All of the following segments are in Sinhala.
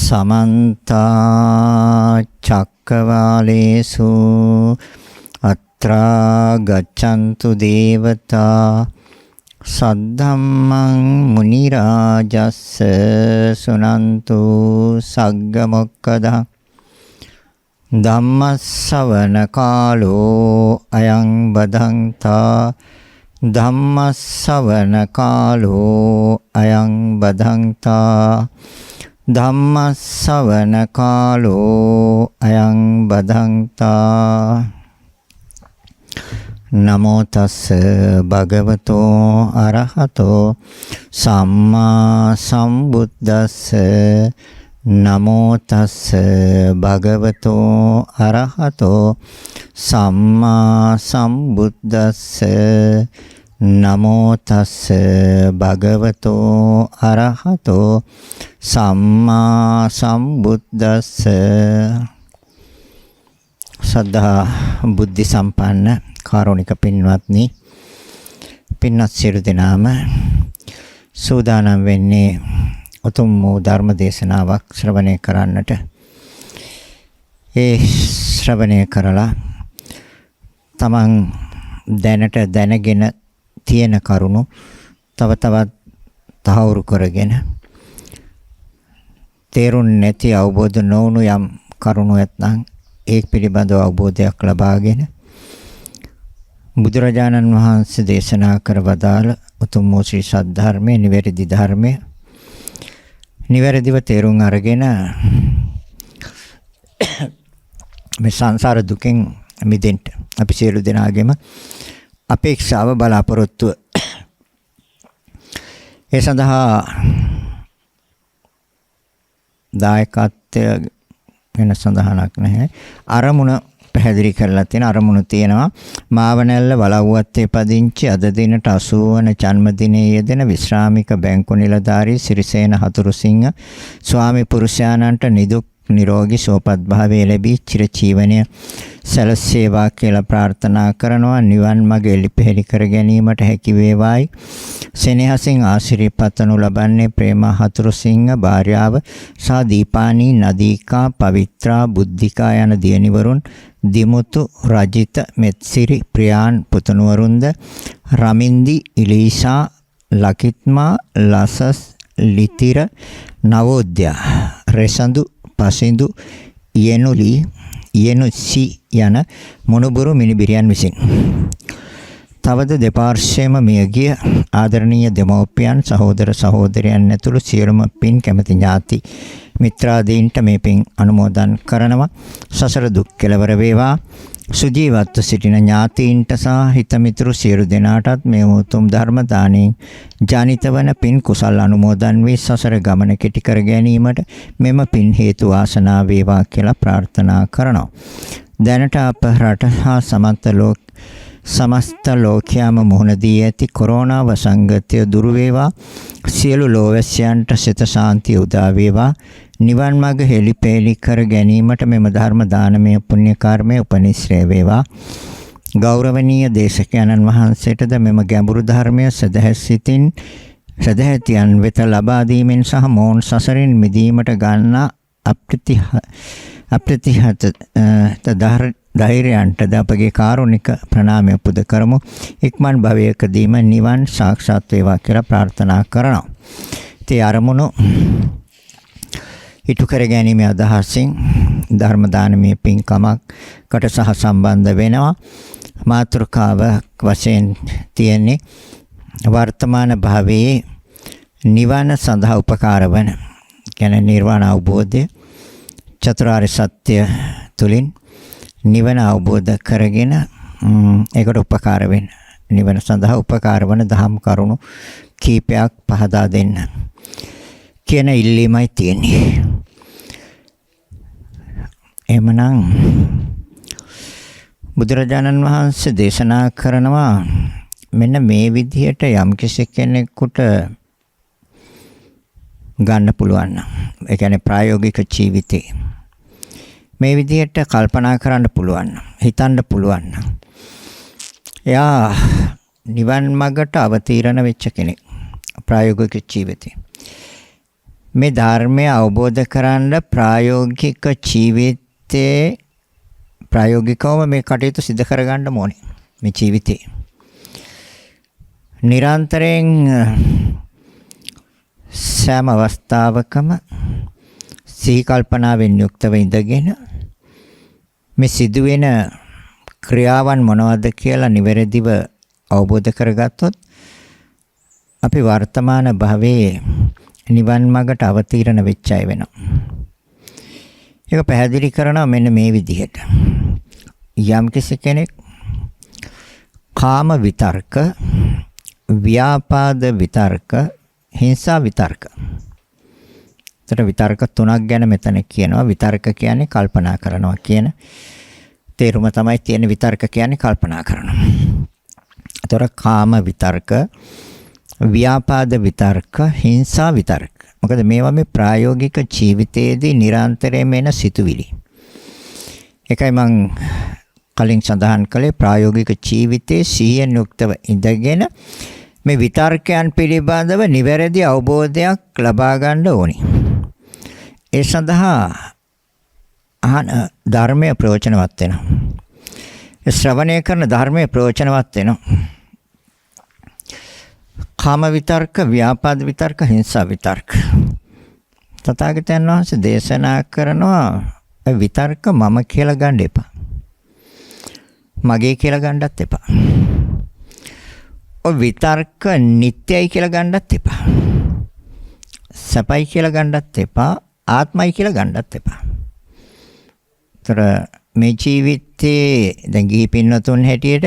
समन्त चक्रवालेषु अत्रा गच्छन्तु देवता सद्धम्मं मुनिराजस्स सुनन्तु सग्गमोक्खदः धम्मස්සවන කාලෝ අයං බදන්තා ධම්මස්සවන කාලෝ අයං බදන්තා ධම්මස්සවන කාලෝ අයං බදන්තා නමෝ තස්ස භගවතෝ අරහතෝ සම්මා සම්බුද්දස්ස නමෝ තස්ස භගවතෝ අරහතෝ සම්මා සම්බුද්දස්ස නමෝ තස්ස භගවතෝ අරහතෝ සම්මා සම්බුද්දස්ස සද්ධා බුද්ධ සම්පන්න කාරුණික පින්වත්නි පින්වත් සියලු දෙනාම සූදානම් වෙන්නේ උතුම් වූ ධර්ම දේශනාවක් ශ්‍රවණය කරන්නට. ඒ ශ්‍රවණය කරලා තමන් දැනට දැනගෙන තියෙන කරුණු තව තවත් තහවුරු කරගෙන තේරුම් නැති අවබෝධ නොවුණු යම් කරුණු නැත්නම් ඒ පිළිබඳව අවබෝධයක් ලබාගෙන බුදුරජාණන් වහන්සේ දේශනා කර වදාළ උතුම් වූ ශ්‍රී සද්ධර්මයේ නිවැරදි ධර්මයේ නිවැරදිව තේරුම් අරගෙන මේ සංසාර දුකෙන් මිදෙන්න අපි සියලු දෙනාගේම අපේක්ෂාව බලාපොරොත්තුව. ඒ සඳහා දායකත්වය වෙන සඳහනක් නැහැ. අරමුණ පැහැදිලි කරලා තියෙන අරමුණු තියෙනවා. මාවනැල්ල වලව්වත්තේ පදිංචි අද දිනට 80 වන ජන්මදිනයේ යෙදෙන විශ්‍රාමික බැංකු නිලධාරී සිරිසේන හතුරුසිංහ ස්වාමි පුරුෂයාණන්ට නිදුක් නිරෝගී සුවපත් භාවය ලැබී චිරජීවනය සැලසේවා කියලා ප්‍රාර්ථනා කරනවා. නිවන් මඟ එළිපෙහෙළි කර ගැනීමට හැකි වේවායි සෙනෙහසින් ආශිර්වාදපතනු ලබන්නේ ප්‍රේමා හතුරුසිංහ භාර්යාව සහ දීපානී නදීකා පවිත්‍රා බුද්ධිකා යන දියණිවරුන් දිමුතු රජිත මෙත්සිරි ප්‍රියාන් පුතණුවරුන්ද රමින්දි ඉලීෂා ලකිත්මා ලසස් ලිතිර නවෝද්‍යා රෙසඳු පසින්දු යෙනුලි යෙනුසි යන මොනුබුරු මිනිබිරියන් විසින් තවද දෙපාර්ශ්වයේම මියගිය ආදරණීය දෙමව්පියන් සහෝදර සහෝදරයන් ඇතුළු සියලුම පින් කැමැති ඥාති මිත්‍රාදීන්ට මේ පින් අනුමෝදන් කරනවා. සසර දුක් කෙලවර වේවා. සුජීවත්ව සිටින ඥාතීන්ට සහ හිතමිතුරු සියලු දෙනාටත් මේ උතුම් ධර්ම දාණයෙන් ජනිත වන පින් කුසල් අනුමෝදන් වී සසර ගමන කෙටි කර ගැනීමට මෙම පින් හේතු වාසනා වේවා කියලා ප්‍රාර්ථනා කරනවා. දැනට අප රට හා සමස්ත ලෝකයාම මුහුණ දී ඇති කොරෝනා වසංගතය දුරු වේවා. සියලු ලෝවැසියන්ට සිත ශාන්තිය උදා වේවා. නිවන් මඟ හෙළිපෙහෙළි කර ගැනීමට මෙම ධර්ම දානමය පුණ්‍ය කර්මය උපනිශ්‍රේ වේවා. ගෞරවනීය දේශකයන්න් වහන්සේටද මෙම ගැඹුරු ධර්මය සදහැතියන් වෙත ලබා දීමෙන් සහ මෝහන් සසරින් මිදීමට ගන්නා අප්‍රතිහත ධෛර්යයන්ටද අපගේ කාරුණික ප්‍රණාමය පුද කරමු. ඉක්මන් භවයකදීම නිවන් සාක්ෂාත් වේවා කියලා ප්‍රාර්ථනා කරනවා. ඉතින් අරමුණු ඉටු කර ගැනීමේ අදහසින් ධර්ම දානමය පින්කමකට සහ සම්බන්ධ වෙනවා. මාතෘකාව වශයෙන් තියෙන්නේ වර්තමාන භවයේ නිවන සඳහා උපකාර වන කියන්නේ නිර්වාණ අවබෝධය චතුරාර්ය සත්‍ය තුලින් නිවන අවබෝධ කරගෙන ඒකට උපකාර වෙන නිවන සඳහා උපකාර වන දහම් කරුණු කීපයක් පහදා දෙන්න කියන ඉල්ලීමයි තියෙන්නේ. එමනම් බුදුරජාණන් වහන්සේ දේශනා කරනවා මෙන්න මේ විදිහට යම් කෙනෙකුට ගන්න පුළුවන් නම් ඒ කියන්නේ ප්‍රායෝගික ජීවිතේ මේ විදිහට කල්පනා කරන්න පුළුවන් හිතන්න පුළුවන් එයා නිවන් මඟට අවතීර්ණ වෙච්ච කෙනෙක් ප්‍රායෝගික ජීවිතේ මේ ධර්මය අවබෝධ කරගන්න ප්‍රායෝගික ජීවිතයේ ප්‍රායෝගිකවම මේ කටයුතු සිදු කරගන්න ඕනේ මේ ජීවිතේ. නිරන්තරයෙන් සෑම අවස්ථාවකම සිහි කල්පනාවෙන් යුක්තව ඉඳගෙන මේ සිදුවෙන ක්‍රියාවන් මොනවද කියලා නිවැරදිව අවබෝධ කරගත්තොත් අපි වර්තමාන භවයේ නිවන් මාර්ගට අවතීර්ණ වෙච්ච අය වෙනවා. ඒක පැහැදිලි කරනවා මෙන්න මේ විදිහට. යම් කෙනෙක් කාම විතර්ක, ව්‍යාපාද විතර්ක, හිංසා විතර්ක. ඒතර විතර්ක තුනක් ගැන මෙතන කියනවා. විතර්ක කියන්නේ කල්පනා කරනවා කියන තේරුම තමයි තියෙන. විතර්ක කියන්නේ කල්පනා කරනවා. ඒතර කාම විතර්ක, ව්‍යාපාද විතර්ක, හිංසා විතර්ක. මොකද මේවා මේ ප්‍රායෝගික ජීවිතයේදී නිරන්තරයෙන්ම එන සිතුවිලි. ඒකයි මම කලින් සඳහන් කළේ ප්‍රායෝගික ජීවිතයේ සිහියෙන් යුක්තව ඉඳගෙන මේ විතර්කයන් පිළිබඳව නිවැරදි අවබෝධයක් ලබා ගන්න ඕනි. ඒ සඳහා අහන ධර්මයේ ප්‍රයෝජනවත් වෙනවා. ශ්‍රවණය කරන ධර්මයේ ප්‍රයෝජනවත් වෙනවා. කාම විතර්ක, ව්‍යාපාද විතර්ක, හිංසා විතර්ක. තථාගතයන් වහන්සේ දේශනා කරනවා විතර්ක මම කියලා ගන්න එපා. මගේ කියලා ගන්නත් එපා. ඔය විතර්ක නිට්ටයයි කියලා ගන්නත් එපා. සපයි කියලා ගන්නත් එපා. ආත්මයි කියලා ගන්නත් එපා. ତර මේ ජීවිතේ දැන් ගිහි පින්නතුන් හැටියට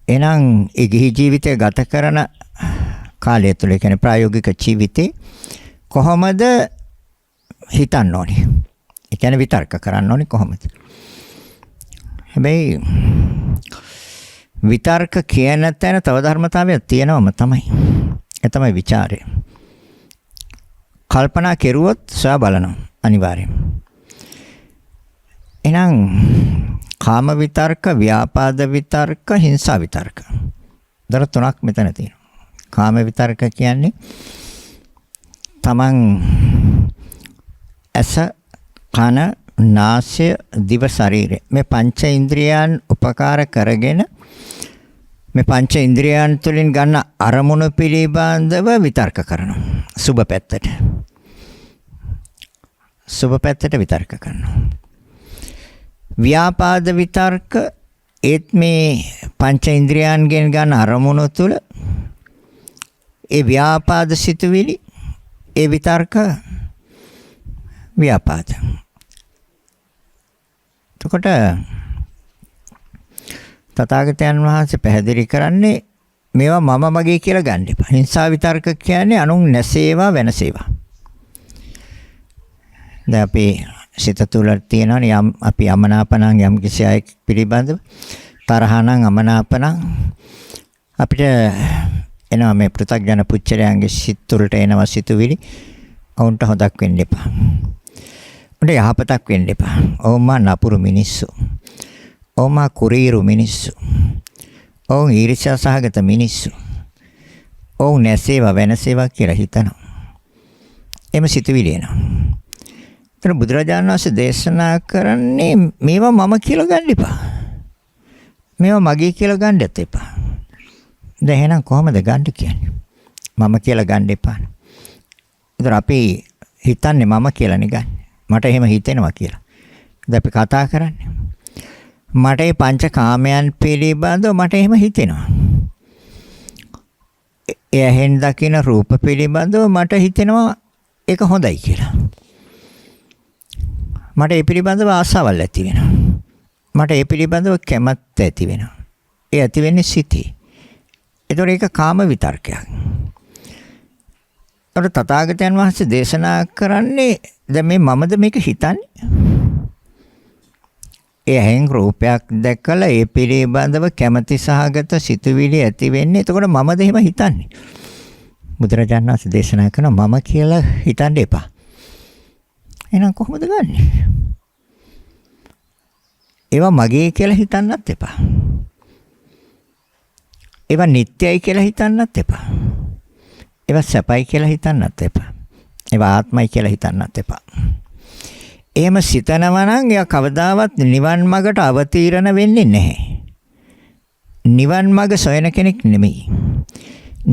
එහෙනම් ඒ ගිහි ජීවිතය ගත කරන කාලය තුළ කියන්නේ ප්‍රායෝගික ජීවිතේ කොහොමද හිතන්න ඕනේ? ඒ කියන්නේ විතර්ක කරන්න ඕනේ කොහොමද? හැබැයි විතර්ක කියන තැන තව ධර්මතාවයක් තියෙනවම තමයි. ඒ තමයි ਵਿਚාරය. කල්පනා කෙරුවොත් සොයා බලනවා අනිවාර්යෙන්. එහෙනම් කාම විතර්ක, ව්‍යාපාද විතර්ක, හිංසා විතර්ක. දර තුනක් මෙතන තියෙනවා. කාම විතර්ක කියන්නේ තමන් ඇස, කන, නාසය, දිව, ශරීරය මේ පංච ඉන්ද්‍රියයන් උපකාර කරගෙන මේ පංච ඉන්ද්‍රියයන් තුළින් ගන්න අරමුණු පිළිබඳව විතර්ක කරනවා. සුබ පැත්තට. සුබ පැත්තට විතර්ක කරනවා. ව්‍යාපාද විතර්ක ඒත් මේ පංච ඉන්ද්‍රියයන්ගෙන් ගන්න අරමුණු තුළ ඒ ව්‍යාපාද සිතුවිලි ඒ විතර්ක ව්‍යාපාද. එතකොට තථාගතයන් වහන්සේ පැහැදිලි කරන්නේ මේවා මම මගේ කියලා ගන්න එපා. හිංසා විතර්ක කියන්නේ අනුන් නැසේවා වෙනසේවා. දැන් අපි සිත තුළ තියෙනවනේ යම් අපි අමනාපණං යම් කිසි අය පිළිබඳව තරහණං අමනාපණං අපිට එනවා මේ පෘථග්ජන පුච්චරයන්ගේ සිත් තුළට එනවා සිතුවිලි. ඔවුන්ට හොදක් වෙන්න එපා. උන්ට යහපතක් වෙන්න එපා. ඔවුන්ම නපුරු මිනිස්සු. ඔවුන්ම කුරීරු මිනිස්සු. ඔවුන් ඊර්ෂ්‍යා සහගත මිනිස්සු. ඔවුන් නැසේවා වෙනසේවා කියලා හිතනවා. එම සිතුවිලි එනවා. එතන බුදුරජාණන් වහන්සේ දේශනා කරන්නේ මේවා මම කියලා ගන්න එපා. මේවා මගේ කියලා ගන්නත් එපා. දැන් එහෙනම් කොහොමද ගන්න කියන්නේ? මම කියලා ගන්න එපා. ඒතර අපි හිතන්නේ මම කියලානේ ගන්න. මට එහෙම හිතෙනවා කියලා. දැන් අපි කතා කරන්නේ. මට මේ පංචකාමයන් පිළිබඳව මට එහෙම හිතෙනවා. එහෙන් දකින රූප පිළිබඳව මට හිතෙනවා ඒක හොඳයි කියලා. මට ඒ පිළිබඳව ආසාවල් ඇති වෙනවා. මට ඒ පිළිබඳව කැමැත්ත ඇති වෙනවා. ඒ ඇති වෙන්නේ සිතේ. ඒතකොට ඒක කාම විතර්කයක්. ඒතකොට තථාගතයන් වහන්සේ දේශනා කරන්නේ දැන් මේ මමද මේක හිතන්නේ? ඒ හැං රූපයක් දැකලා ඒ පිළිබඳව කැමැති සහගත සිතුවිලි ඇති වෙන්නේ. එතකොට මමද එහෙම හිතන්නේ? බුදුරජාණන් වහන්සේ දේශනා කරනවා මම කියලා හිතන්න එපා. එහෙනම් කොහොමද ගන්නෙ? ඒවා මගේ කියලා හිතන්නත් එපා. ඒවා නිට්ටයයි කියලා හිතන්නත් එපා. ඒවා සැපයි කියලා හිතන්නත් එපා. ඒවා ආත්මයි කියලා හිතන්නත් එපා. එහෙම සිතනවා නම් එයා කවදාවත් නිවන් මාර්ගට අවතීර්ණ වෙන්නේ නැහැ. නිවන් මාර්ග සොයන කෙනෙක් නෙමෙයි.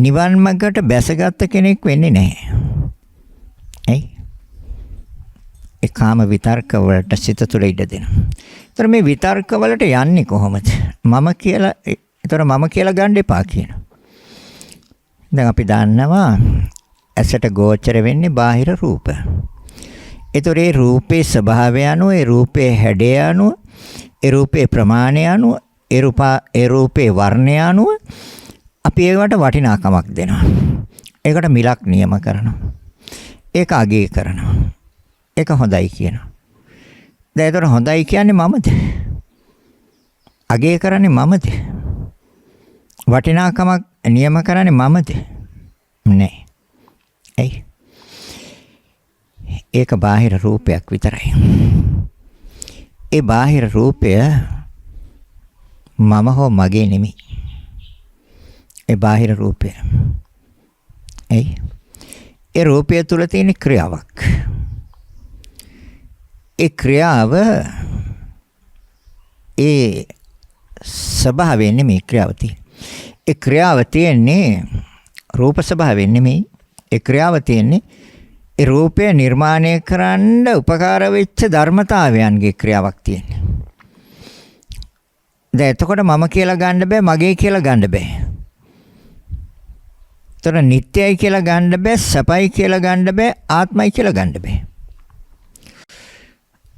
නිවන් මාර්ගට බැසගත් කෙනෙක් වෙන්නේ නැහැ. ඒ කාම විතර්ක වලට සිත තුළ ඉඩ දෙනවා. ඒතර මේ විතර්ක වලට යන්නේ කොහොමද? මම කියලා ගන්න එපා කියනවා. දැන් අපි දන්නවා ඇසට ගෝචර වෙන්නේ බාහිර රූප. ඒතර ඒ රූපේ ස්වභාවය අනුව, ඒ රූපේ හැඩය අනුව, ඒ රූපේ ප්‍රමාණය අනුව, ඒ රූපේ වර්ණය අනුව අපි ඒකට වටිනාකමක් දෙනවා. ඒකට මිලක් නියම කරනවා. ඒක අගය කරනවා. ඒක හොඳයි කියනවා. දැන් ඒතර හොඳයි කියන්නේ මමද? අගය කරන්නේ මමද? වටිනාකමක් නියම කරන්නේ මමද? නෑ. ඇයි? ඒක බාහිර රූපයක් විතරයි. ඒ බාහිර රූපය මම හෝ මගේ නෙමෙයි. ඒ බාහිර රූපය. ඇයි? ඒ රූපය තුල තියෙන ක්‍රියාවක්. ඒ ක්‍රියාව ඒ ස්වභාවයෙන් නෙමෙයි ක්‍රියාව තියෙන්නේ. ඒ ක්‍රියාව තියෙන්නේ රූප ස්වභාවයෙන් නෙමෙයි. ඒ ක්‍රියාව තියෙන්නේ ඒ රූපය නිර්මාණය කරන්න උපකාර වෙච්ච ධර්මතාවයන්ගේ ක්‍රියාවක් තියෙන්නේ. දැන් එතකොට මම කියලා ගන්න බෑ, මගේ කියලා ගන්න බෑ. ඒතර නිට්ටයයි කියලා ගන්න බෑ, සපයි කියලා ගන්න බෑ, ආත්මයි කියලා ගන්න බෑ.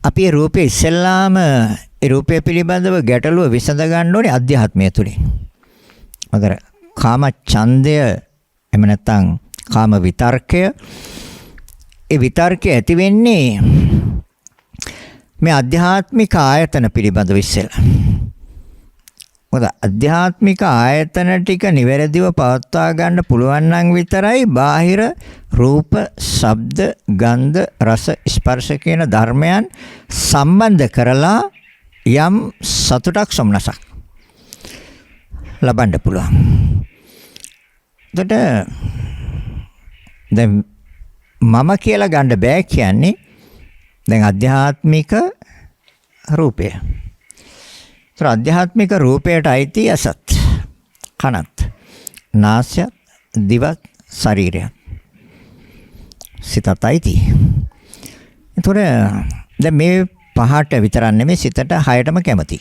අපි ඒ රූපේ ඉස්සෙල්ලාම ඒ රූපය පිළිබඳව ගැටලුව විසඳ ගන්න ඕනේ අධ්‍යාත්මය තුලින්. අගර කාම ඡන්දය එහෙම නැත්නම් කාම විතර්කය, ඒ විතර්කය ඇති වෙන්නේ මේ අධ්‍යාත්මික ආයතන පිළිබඳව ඉස්සෙල්ලා. මොකද අධ්‍යාත්මික ආයතන ටික නිවැරදිව පවත්වා ගන්න පුළුවන් නම් විතරයි බාහිර රූප, ශබ්ද, ගන්ධ, රස, ස්පර්ශ කියන ධර්මයන් සම්බන්ධ කරලා යම් සතුටක් සොම්නසක් ලබන්න පුළුවන්. එතකොට දැන් මම කියලා ගන්න බෑ කියන්නේ දැන් අධ්‍යාත්මික රූපය. ඒතර අධ්‍යාත්මික රූපයට අයිති ඇසත්, කනත්, නාසයත්, දිවත්, ශරීරයත්, සිතත් අයිති. ඒතර දැන් මේ පහට විතරක් නෙමෙයි සිතට හයටම කැමති.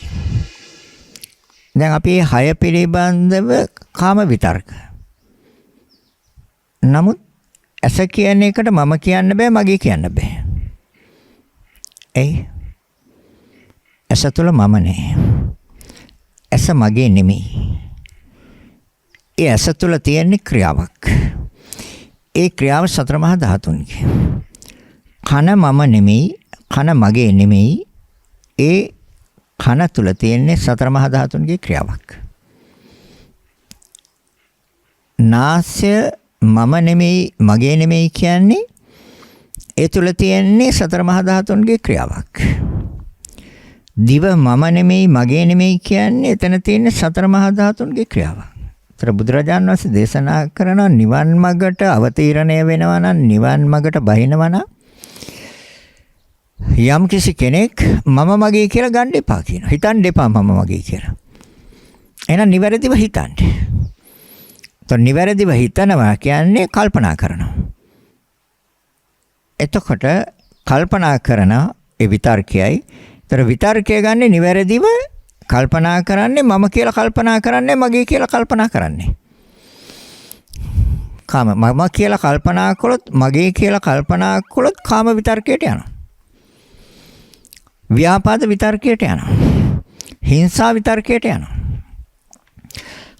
දැන් අපි මේ හය පිළිබඳව කාම විතර්ක. නමුත් ඇස කියන එකට මම කියන්න බෑ, මගේ කියන්න බෑ. ඇයි? ඇස තුල මම නෑ. ඇස මගේ නෙමෙයි. ඒ ඇස තුල තියෙන ක්‍රියාවක්. ඒ ක්‍රියාව සතර මහා ධාතුන්ගේ. කන මම නෙමෙයි, කන මගේ නෙමෙයි. ඒ කන තුල තියෙන සතර මහා ධාතුන්ගේ ක්‍රියාවක්. නාසය මම නෙමෙයි, මගේ නෙමෙයි කියන්නේ ඒ තුල තියෙන්නේ සතර මහා ධාතුන්ගේ ක්‍රියාවක්. දිව මම නෙමෙයි, මගේ නෙමෙයි කියන්නේ එතන තියෙන්නේ සතර මහා ධාතුන්ගේ ක්‍රියාවක්. ඒතර බුදුරජාණන් වහන්සේ දේශනා කරන නිවන් මාර්ගට අවතීර්ණය වෙනවා නම්, නිවන් මාර්ගට බහිනවා නම් යම් කිසි කෙනෙක් මම මගේ කියලා ගන්න එපා කියනවා. හිතන්න එපා මම මගේ කියලා. එහෙනම් නිවැරදිව හිතන්න. તો නිවැරදිව හිතනවා කියන්නේ කල්පනා කරනවා. එතකොට කල්පනා කරන ඒ විතර්කයයි. ඒතර විතර්කය ගන්නේ නිවැරදිව කල්පනා කරන්නේ මම කියලා කල්පනා කරන්නේ, මගේ කියලා කල්පනා කරන්නේ. කාම මම කියලා කල්පනා කළොත්, මගේ කියලා කල්පනා කළොත් කාම විතර්කයට යනවා. ව්‍යාපාද විතර්කයට යනවා. හිංසා විතර්කයට යනවා.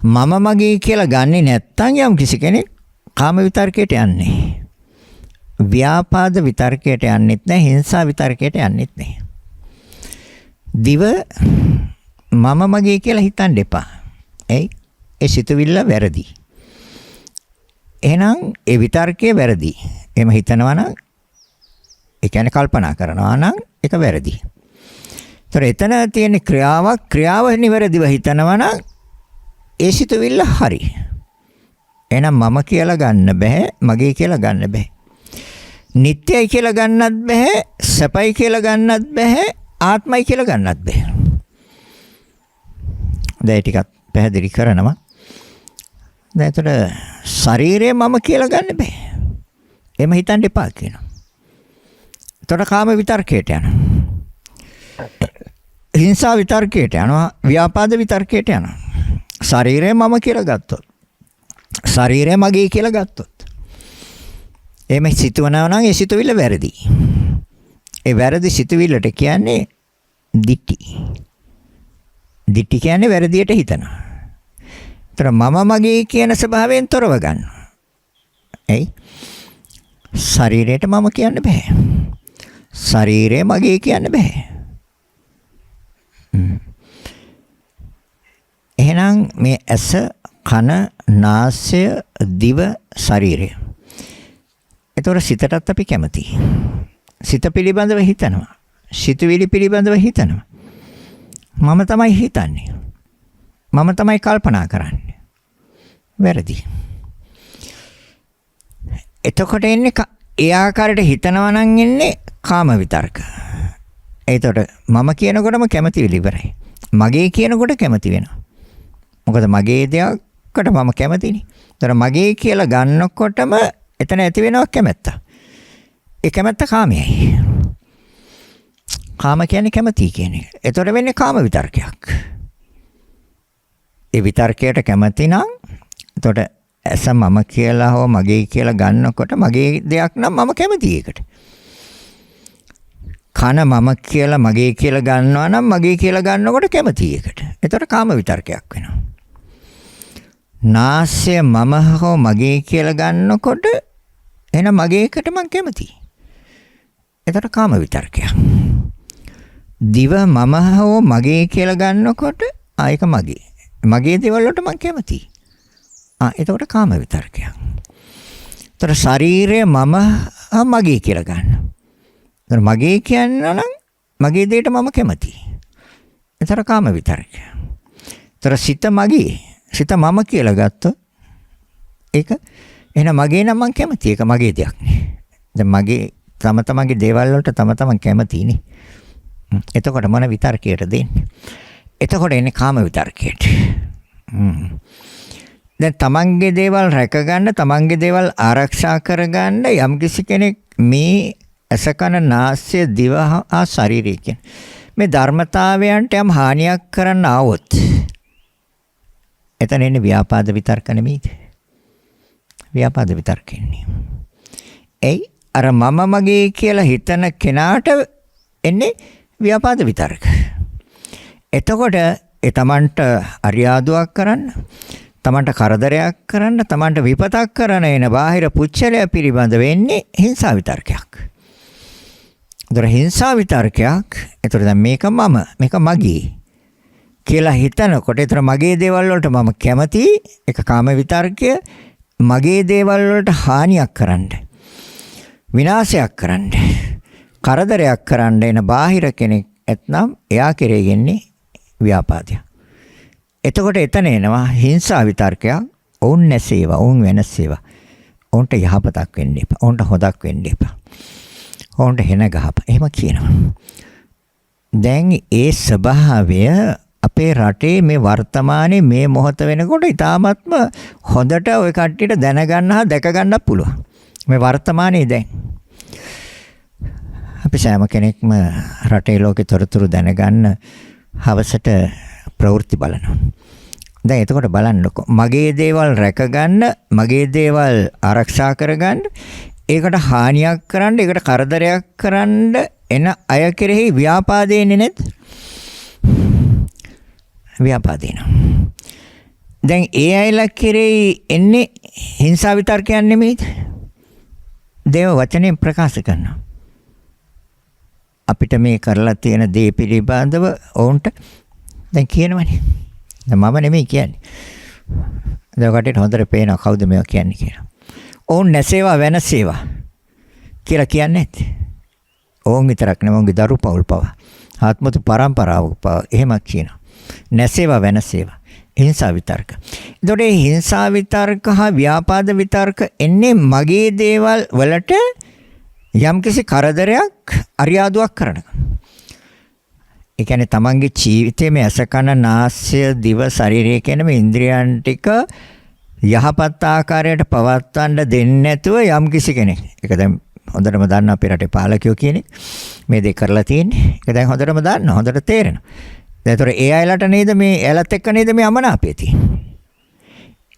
මම මගේ කියලා ගන්නේ නැත්නම් යම් කිසි කෙනෙක් කාම විතර්කයට යන්නේ. ව්‍යාපාද විතර්කයට යන්නෙත් නැහැ, හිංසා විතර්කයට යන්නෙත් නැහැ. දිව මම මගේ කියලා හිතන්න එපා. එයි ඒ සිතුවිල්ල වැරදි. එහෙනම් ඒ විතර්කය වැරදි. එහෙම හිතනවා නම්, ඒ කියන්නේ කල්පනා කරනවා නම් ඒක වැරදි. ඒතර එතන තියෙන ක්‍රියාව නිවැරදිව හිතනවා නම් ඒ සිතුවිල්ල හරි. එහෙනම් මම කියලා ගන්න බෑ, මගේ කියලා ගන්න බෑ. නිට්ටයයි කියලා ගන්නත් බෑ, සැපයි කියලා ගන්නත් බෑ, ආත්මයි කියලා ගන්නත් බෑ. දැන් ටිකක් පැහැදිලි කරනවා. දැන් ඒතර ශරීරය මම කියලා ගන්න බෑ. එහෙම හිතන්න එපා කියනවා. ඒතර කාම විතර්කයට යනවා. හිංසා විතර්කයට යනවා, ව්‍යාපාද විතර්කයට යනවා. ශරීරය මම කියලා ගත්තොත්, ශරීරය මගේ කියලා ගත්තොත්, එහෙම සිතුවනවා නම් ඒ සිතුවිල්ල වැරදි. ඒ වැරදි සිතුවිල්ලට කියන්නේ දිට්ටි. දිට්ටි කියන්නේ වැරදියට හිතනවා. ඒතර මම මගේ කියන ස්වභාවයෙන් තොරව ගන්නවා. එයි ශරීරයට මම කියන්න බෑ. ශරීරය මගේ කියන්න බෑ. එහෙනම් මේ ඇස, කන, නාසය, දිව, ශරීරය. ඒතොර සිතටත් අපි කැමතියි. සිත පිළිබඳව හිතනවා. සිතුවිලි පිළිබඳව හිතනවා. මම තමයි හිතන්නේ. මම තමයි කල්පනා කරන්නේ. වැරදි. එතකොට එන්නේ ඒ ආකාරයට හිතනවා නම් එන්නේ කාම විතර්ක. ඒතකොට මම කියනකොටම කැමති වෙලා ඉවරයි. මගේ කියනකොට කැමති වෙනවා. මොකද මගේ දෙයකට මම කැමතිනේ. ඒතර මගේ කියලා ගන්නකොටම එතන ඇති වෙනවා කැමැත්ත. ඒ කැමැත්ත කාමයයි. කාම කියන්නේ කැමැති කියන එක. ඒතර වෙන්නේ කාම විතර්කයක්. ඒ විතර්කයට කැමැති නම් එතකොට ඇස මම කියලා හෝ මගේ කියලා ගන්නකොට මගේ දෙයක් නම් මම කැමතියි ඒකට. කන මම කියලා මගේ කියලා ගන්නවා නම් මගේ කියලා ගන්නකොට කැමතියි ඒකට. එතකොට කාම විතර්කයක් වෙනවා. නාසය මම හෝ මගේ කියලා ගන්නකොට එහෙනම් මගේ එකට මම කැමතියි. එතකොට කාම විතර්කයක්. දිව මම හෝ මගේ කියලා ගන්නකොට ඒක මගේ. මගේ දේවල් වලට මම කැමතියි. එතකොට කාම විතර්කයක්. එතකොට ශරීරය මම මගේ කියලා ගන්න. එතකොට මගේ කියනවා නම් මගේ දෙයට මම කැමතියි. එතකොට කාම විතර්කයක්. එතකොට සිත මගේ, සිත මම කියලා ගත්තොත් ඒක එහෙනම් මගේ නම් මම කැමතියි. ඒක මගේ දෙයක් නේ. දැන් මගේ තම තමන්ගේ දේවල් වලට තම තමන් කැමතියිනේ. එතකොට මොන විතර්කයට දෙන්නේ? එතකොට එන්නේ කාම විතර්කයට. දැන් තමන්ගේ දේවල් රැක ගන්න, තමන්ගේ දේවල් ආරක්ෂා කර ගන්න යම්කිසි කෙනෙක් මේ අසකන නාසය දිව හා ශරීරය කියන මේ ධර්මතාවයන්ට යම් හානියක් කරන්න આવොත් එතන එන්නේ ව්‍යාපාද විතර්ක නෙමෙයිද? ව්‍යාපාද විතර්ක එන්නේ. එයි අර මම මගේ කියලා හිතන කෙනාට එන්නේ ව්‍යාපාද විතර්ක. එතකොට ඒ තමන්ට අරියාදුවක් කරන්න, තමන්ට කරදරයක් කරන්න, තමන්ට විපතක් කරන එන බාහිර පුච්චලය පිළිබඳ වෙන්නේ හිංසා විතර්කයක්. ඒතර හිංසා විතර්කයක්. ඒතර දැන් මේක මම, මේක මගේ කියලා හිතනකොට ඒතර මගේ දේවල් වලට මම කැමතියි. ඒක කාම විතර්කය. මගේ දේවල් වලට හානියක් කරන්න, විනාශයක් කරන්න, කරදරයක් කරන්න එන බාහිර කෙනෙක් එතනම් එයා කෙරෙන්නේ ව්‍යාපාදය. එතකොට එතන එනවා හිංසා විතර්කයක්. ඔවුන් නැසේවා, ඔවුන් වෙනසේවා. ඔවුන්ට යහපතක් වෙන්න එපා. ඔවුන්ට හොදක් වෙන්න එපා. ඔවුන්ට හෙන ගහප. එහෙම කියනවා. දැන් ඒ ස්වභාවය අපේ රටේ මේ වර්තමානයේ මේ මොහොත වෙනකොට ඉතාමත්ම හොඳට ওই කට්ටියට දැනගන්න හා දැක ගන්නත් පුළුවන්. මේ වර්තමානයේ දැන් අපි සෑම කෙනෙක්ම රටේ ලෝකේ තොරතුරු දැනගන්න හවසට ප්‍රවෘත්ති බලනවා. දැන් එතකොට බලන්නකො මගේ දේවල් රැක ගන්න, මගේ දේවල් ආරක්ෂා කරගන්න, ඒකට හානියක් කරන්න, ඒකට කරදරයක් කරන්න එන අය කෙරෙහි ව්‍යාපාදේන්නේ නැද්ද? ව්‍යාපාදේන. දැන් ඒ අයලා කෙරෙහි එන්නේ හිංසා විතර්කයක් නෙමෙයිද? දේව වචනේ ප්‍රකාශ කරනවා. අපිට මේ කරලා තියෙන දේ පිළිබඳව ඔවුන්ට දැන් කියනවනේ. දැන් මම නෙමෙයි කියන්නේ. දැන් කටට හොඳට පේනවා කවුද මේවා කියන්නේ කියලා. ඔවුන් නැසේවා වෙනසේවා කියලා කියන්නේ නැද්ද? ඔවුන් විතරක් නෙමෙයි ඔවුන්ගේ දරු පවුල් පව. ආත්මතු පරම්පරාව පව එහෙම කියනවා. නැසේවා වෙනසේවා. හිංසා විතර්ක. එතකොට මේ හිංසා විතර්ක හා ව්‍යාපාද විතර්ක එන්නේ මගේ දේවල් වලට යම්කිසි කරදරයක් අරියාදුවක් කරනවා. ඒ කියන්නේ තමන්ගේ ජීවිතයේ මේ ඇස කන නාසය දිව ශරීරය කියන මේ ඉන්ද්‍රියන් ටික යහපත් ආකාරයට පවත්වන්න දෙන්නේ නැතුව යම්කිසි කෙනෙක්. ඒක දැන් හොඳටම දන්න අපේ රටේ පාලකයෝ කියන්නේ මේ දෙක කරලා තියෙන්නේ. ඒක දැන් හොඳටම දන්න හොඳට තේරෙනවා. ඒතර ඒ අයලට නේද මේ එලත් එක්ක නේද මේ අමනාපය තියෙන්නේ.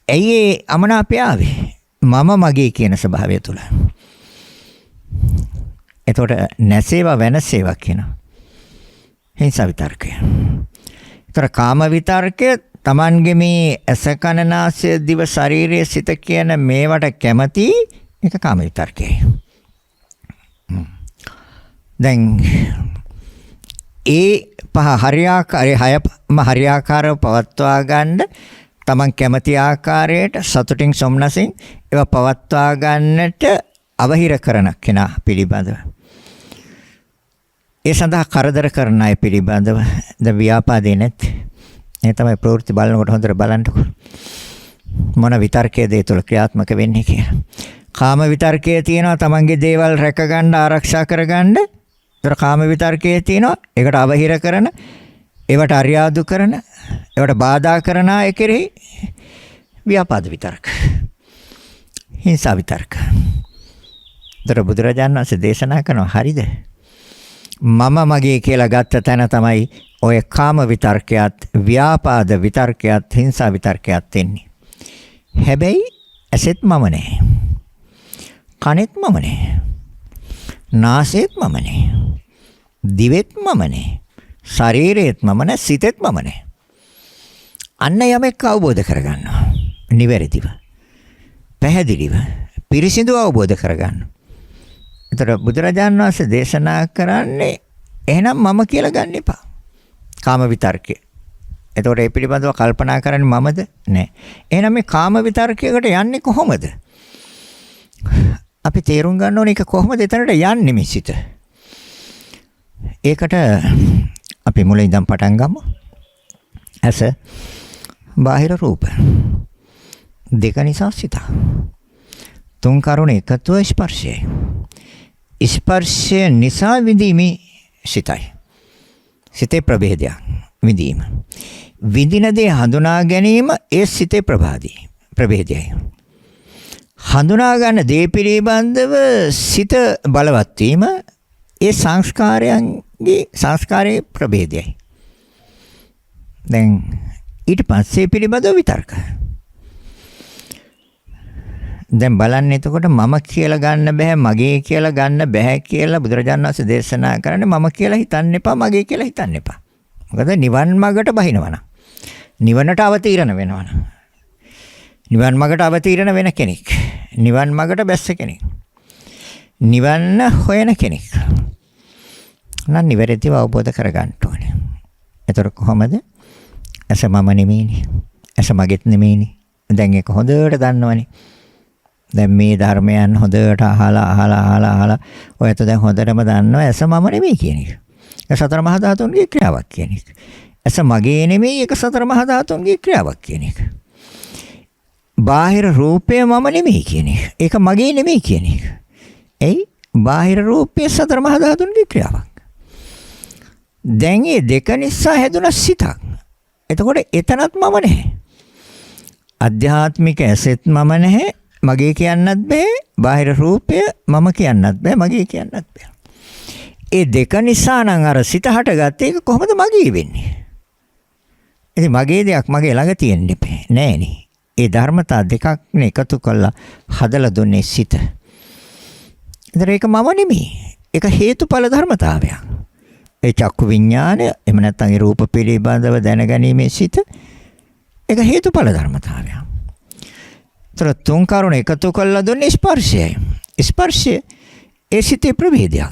ඇයි ඒ අමනාපය ආවේ? මම මගේ කියන ස්වභාවය තුල. එතකොට නැසේවා වෙනසේවා කියනවා. හිංසා විතර්කය. ඒතර කාම විතර්කය තමන්ගේ මේ ඇස කන නාසය දිව ශරීරය සිත කියන මේවට කැමති ඒක කාම විතර්කයයි. දැන් ඒ පහ හරියාකාරව පවත්වා ගන්න තමන් කැමති ආකාරයට සතුටින් සොම්නසින් ඒවා පවත්වා ගන්නට අවහිර කරන කෙනා පිළිබඳව. ඒ සඳහා කරදර කරන අය පිළිබඳව ද ව්‍යාපාදේ නැත්. ඒ තමයි ප්‍රවෘත්ති බලනකොට හොඳට බලන්නකො. මොන විතර්කයේද ඒ තුළ ක්‍රියාත්මක වෙන්නේ කියලා. කාම විතර්කයේ තියෙනවා තමන්ගේ දේවල් රැක ගන්න ආරක්ෂා කර ගන්න. ඒතර කාම විතර්කයේ තියෙනවා ඒකට අවහිර කරන, ඒවට අරියාදු කරන, ඒවට බාධා කරන අය කෙරෙහි ව්‍යාපාද විතර්ක. හිංසා විතර්ක. ඒතර බුදුරජාණන් වහන්සේ දේශනා කරනවා හරිද? මම මගේ කියලා ගත්ත තැන තමයි ඔය කාම විතර්කයක්, ව්‍යාපාද විතර්කයක්, හිංසා විතර්කයක් එන්නේ. හැබැයි ඇසෙත් මම නෑ. කනෙත් මම නෑ. නාසෙත් මම නෑ. දිවෙත් මම නෑ. ශරීරෙත් මම නෑ, සිතෙත් මම නෑ. අන්න යමෙක් අවබෝධ කරගන්නවා. නිවැරදිව. පැහැදිලිව. පිරිසිදු අවබෝධ කරගන්නවා. ඒතර බුදුරජාණන් වහන්සේ දේශනා කරන්නේ එහෙනම් මම කියලා ගන්න එපා. කාම විතර්කය. එතකොට ඒ පිළිබඳව කල්පනා කරන්නේ මමද? නෑ. එහෙනම් මේ කාම විතර්කයකට යන්නේ කොහොමද? අපි තේරුම් ගන්න ඕනේ ඒක කොහොමද එතනට යන්නේ මේ සිත. ඒකට අපි මුලින් ඉඳන් පටන් ගමු. ඇස, බාහිර රූප. දෙක නිසා සිත. තුන් කරුණ එකතුව ස්පර්ශයයි. ස්පර්ශය නිසා විඳීමේ සිතයි. සිතේ ප්‍රභේදයක් විඳීම. විඳින දේ හඳුනා ගැනීම ඒ සිතේ ප්‍රභේදයයි. හඳුනා ගන්න දේ පිළිබඳව සිත බලවත් වීම ඒ සංස්කාරයේ ප්‍රභේදයයි. දැන් ඊට පස්සේ පිළිබඳව විතර්ක. දැන් බලන්න එතකොට මම කියලා ගන්න බෑ, මගේ කියලා ගන්න බෑ කියලා බුදුරජාණන් වහන්සේ දේශනා කරන්නේ මම කියලා හිතන්න එපා, මගේ කියලා හිතන්න එපා. මොකද නිවන් මාර්ගට බහිනවනම්, නිවනට අවතීර්ණ වෙනවනම්, නිවන් මාර්ගට අවතීර්ණ වෙන කෙනෙක්, නිවන් මාර්ගට බැස්ස කෙනෙක්, නිවන හොයන කෙනෙක් නම් නිවැරදිව අවබෝධ කරගන්න ඕනේ. එතකොට කොහොමද? ඇස මම නෙමෙයිනේ, ඇස මගේත් නෙමෙයිනේ. දැන් ඒක හොඳට දන්නවනේ. දැන් මේ ධර්මයන් හොඳට අහලා ඔයත් දැන් හොඳටම දන්නවා ඇස මම නෙමෙයි කියන එක. ඒක සතර මහා ධාතුන්ගේ ක්‍රියාවක් කියන එක. ඇස මගේ නෙමෙයි, ඒක සතර මහා ධාතුන්ගේ ක්‍රියාවක් කියන එක. බාහිර රූපය මම නෙමෙයි කියන එක. ඒක මගේ නෙමෙයි කියන එක. එයි බාහිර රූපය සතර මහා ධාතුන්ගේ ක්‍රියාවක්. දැන් මේ දෙක නිසා හැදුන සිතක්. එතකොට එතනත් මම නැහැ. අධ්‍යාත්මික ඇසෙත් මම නැහැ. මගේ කියන්නත් බෑ, බාහිර රූපය මම කියන්නත් බෑ, මගේ කියන්නත් බෑ. ඒ දෙක නිසා නම් අර සිත හටගත්තේ ඒක කොහොමද මගේ වෙන්නේ? ඉතින් මගේ දෙයක් මගේ ළඟ තියෙන්න බෑ නෑනේ. ඒ ධර්මතා දෙකක් නේ එකතු කරලා හදලා දුන්නේ සිත. ඒතර ඒක මම නෙමෙයි. ඒක හේතුඵල ධර්මතාවයක්. ඒ චක්කු විඥානය එහෙම නැත්නම් ඒ රූප පිළිබඳව දැනගැනීමේ සිත ඒක හේතුඵල ධර්මතාවයක්. තුන් කරුණ එකතු කරලා දුන්නේ ස්පර්ශයයි. ස්පර්ශය ඒ සිතේ ප්‍රභේදයක්.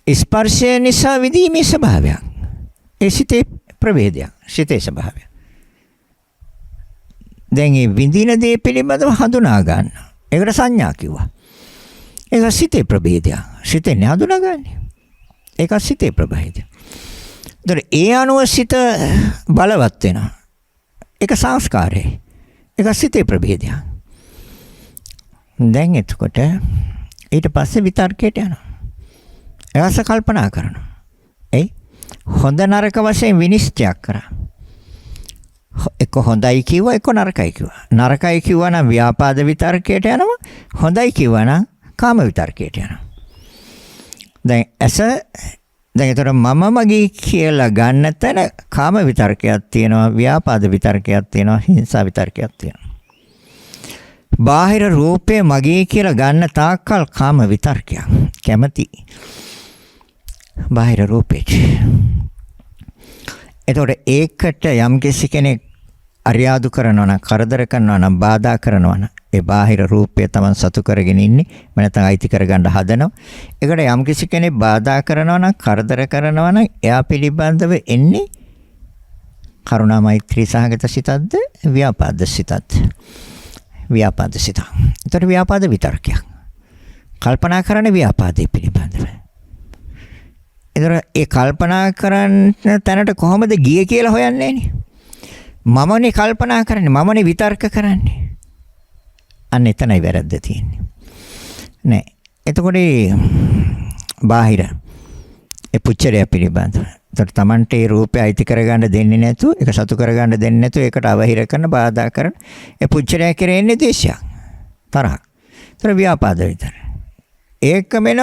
ස්පර්ශය නිසා විදීමේ ස්වභාවයක්. ඒ සිතේ ප්‍රභේදයක්. සිතේ ස්වභාවය. දැන් මේ විඳින දේ පිළිබඳව හඳුනා ගන්න. ඒකට සංඥා කිව්වා. ඒක සිතේ ප්‍රභේදයක්. සිතේ හඳුනාගන්නේ. ඒක සිතේ ප්‍රභේදයක්. ඒතර ඒ අනුව සිත බලවත් වෙනවා. ඒක සංස්කාරයයි. ඒක සිතේ ප්‍රභේදයක්. දැන් එතකොට ඊට පස්සේ විතර්කයට යනවා. එවස කල්පනා කරනවා. එයි හොඳ නරක වශයෙන් විනිශ්චය කරා. එක හොඳයි කිව්වා එක නරකයි කිව්වා. නරකයි කිව්වා නම් ව්‍යාපාද විතර්කයට යනවා. හොඳයි කිව්වා නම් කාම විතර්කයට යනවා. දැන් ඒතර මම මගේ කියලා ගන්න තැන කාම විතර්කයක් තියෙනවා, ව්‍යාපාද විතර්කයක් තියෙනවා, හිංසා විතර්කයක් තියෙනවා. බාහිර රූපය මගේ කියලා ගන්න තාක්කල් කාම විතර්කයක්. කැමැති බාහිර රූපේ. එතකොට ඒකට යම් කෙනෙක් අරියාදු කරනවා නම්, කරදර කරනවා නම්, බාධා කරනවා නම් ඒ බාහිර රූපය Taman සතු කරගෙන ඉන්නේ මම නැත්නම් අයිති කරගන්න හදනවා. ඒකට යම් කෙනෙක් බාධා කරනවා නම්, කරදර කරනවා නම් එයා පිළිබඳව එන්නේ කරුණා මෛත්‍රී සහගත සිතක්ද, ව්‍යාපාද සිතක්ද? ව්‍යාපාද සිත. ඒතර ව්‍යාපාද විතර්කයක්. කල්පනා කරන ව්‍යාපාදේ පිළිබඳව. ඒතර ඒ කල්පනා කරන තැනට කොහොමද ගියේ කියලා හොයන්නේ නේ. මමනේ කල්පනා කරන්නේ, මමනේ විතර්ක කරන්නේ. අන්න එතනයි වැරද්ද තියෙන්නේ. නෑ. එතකොට බාහිර ඒ පුච්චරය පිළිබඳව. ඒතර Tamante ඒ රූපය අයිති කරගන්න දෙන්නේ නැතුව, ඒක සතු කරගන්න දෙන්නේ නැතුව, ඒකට අවහිර කරන, බාධා කරන ඒ පුච්චරය කෙරෙන්නේ දේශයක්. තරහක්. ඒතර ව්‍යාපාද විතර. ඒකම එන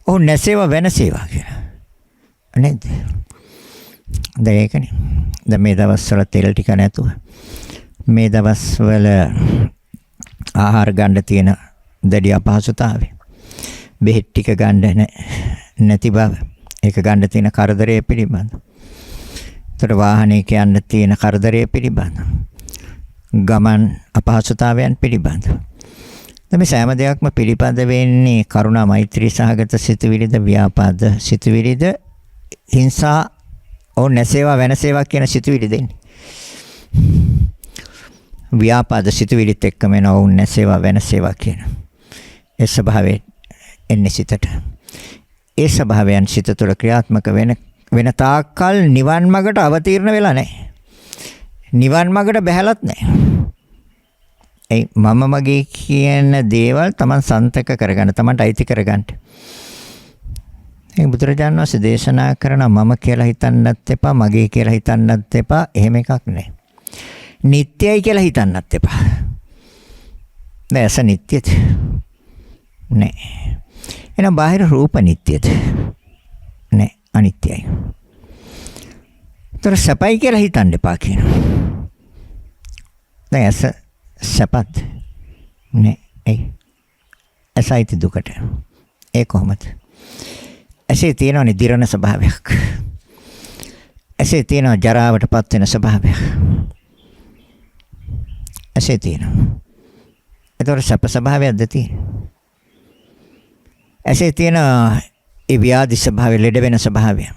ඔහු නැසේවා වෙනසේවා කියලා. නේද? දැන් ඒකනේ. දැන් මේ දවස්වල තෙල් ටික නැතුව මේ දවස්වල ආහාර ගන්න තියෙන දැඩි අපහසුතාවය. බෙහෙත් ටික ගන්න නැති බව. ඒක ගන්න තියෙන කරදරය පිළිබඳ. ඒතර වාහනයක යන්න තියෙන කරදරය පිළිබඳ. ගමන් අපහසුතාවයන් පිළිබඳ. මේ සෑම දෙයක්ම පිළිපද වෙන්නේ කරුණා මෛත්‍රී සහගත සිතුවිලිද, ව්‍යාපාද සිතුවිලිද, හිංසා නැසේවා වෙනසේවා කියන සිතුවිලි දෙන්නේ. ව්‍යාපාද සිතුවිලිත් එක්කම එන නැසේවා වෙනසේවා කියන ඒ ස්වභාවයෙන් එන්නේ සිතට. ඒ ස්වභාවයන් සිත තුළ ක්‍රියාත්මක වෙන තාක්කල් නිවන් මාර්ගට අවතීර්ණ වෙලා නැහැ. නිවන් මාර්ගට බැහැලත් නැහැ. ඒ මම මගේ කියන දේවල් Taman සන්තක කරගන්න, Tamanට අයිති කරගන්න. ඒ බුදුරජාණන් වහන්සේ දේශනා කරන මම කියලා හිතන්නත් එපා, මගේ කියලා හිතන්නත් එපා, එහෙම එකක් නැහැ. නිට්ටයයි කියලා හිතන්නත් එපා. දැස නිට්ටයද? නැහැ. එහෙනම් බාහිර රූප නිට්ටයද? නැහැ, අනිත්‍යයි. ඒතර සපයි කියලා හිතන්න එපා කියනවා. දැන් ඇස සපත් නේ. ඒ ඇසයිති දුකට. ඒ කොහොමද? ඇසේ තියෙන නිදිරණ ස්වභාවයක්. ඇසේ තියෙන ජරාවටපත් වෙන ස්වභාවයක්. ඇසේ තියෙන. ඒතර සප ස්වභාවයක්ද තියෙන්නේ? ඇසේ තියෙන ඒ ව්‍යාධි ස්වභාවය, ලෙඩ වෙන ස්වභාවය.